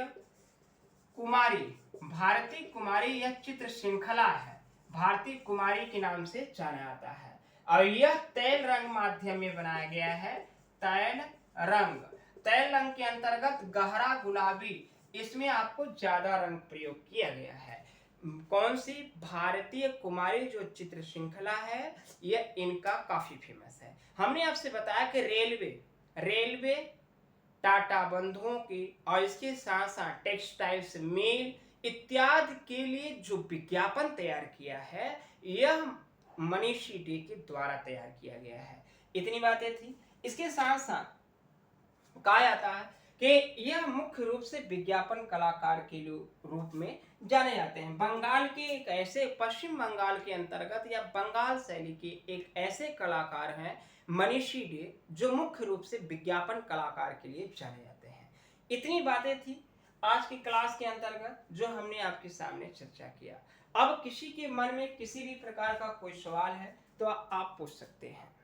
कुमारी यह चित्र श्रृंखला है, भारतीय कुमारी के नाम से जाना जाता है। और यह तैल रंग माध्यम में बनाया गया है। तैल रंग के अंतर्गत गहरा गुलाबी, इसमें आपको ज्यादा रंग प्रयोग किया गया है। कौन सी? भारतीय कुमारी जो चित्र श्रृंखला है, यह इनका काफी फेमस है। हमने आपसे बताया कि रेलवे टाटा बंधुओं की और इसके साथ साथ टेक्सटाइल्स मिल इत्यादि के लिए जो विज्ञापन तैयार किया है, यह मनीषी डे के द्वारा तैयार किया गया है। इतनी बातें थी। इसके साथ साथ कहा जाता है कि यह मुख्य रूप से विज्ञापन कलाकार के रूप में जाने जाते हैं। बंगाल के एक ऐसे, पश्चिम बंगाल के अंतर्गत या बंगाल शैली के एक ऐसे कलाकार हैं मनीषी डे, जो मुख्य रूप से विज्ञापन कलाकार के लिए जाने जाते हैं। इतनी बातें थी आज की क्लास के अंतर्गत जो हमने आपके सामने चर्चा किया। अब किसी के मन में किसी भी प्रकार का कोई सवाल है तो आप पूछ सकते हैं।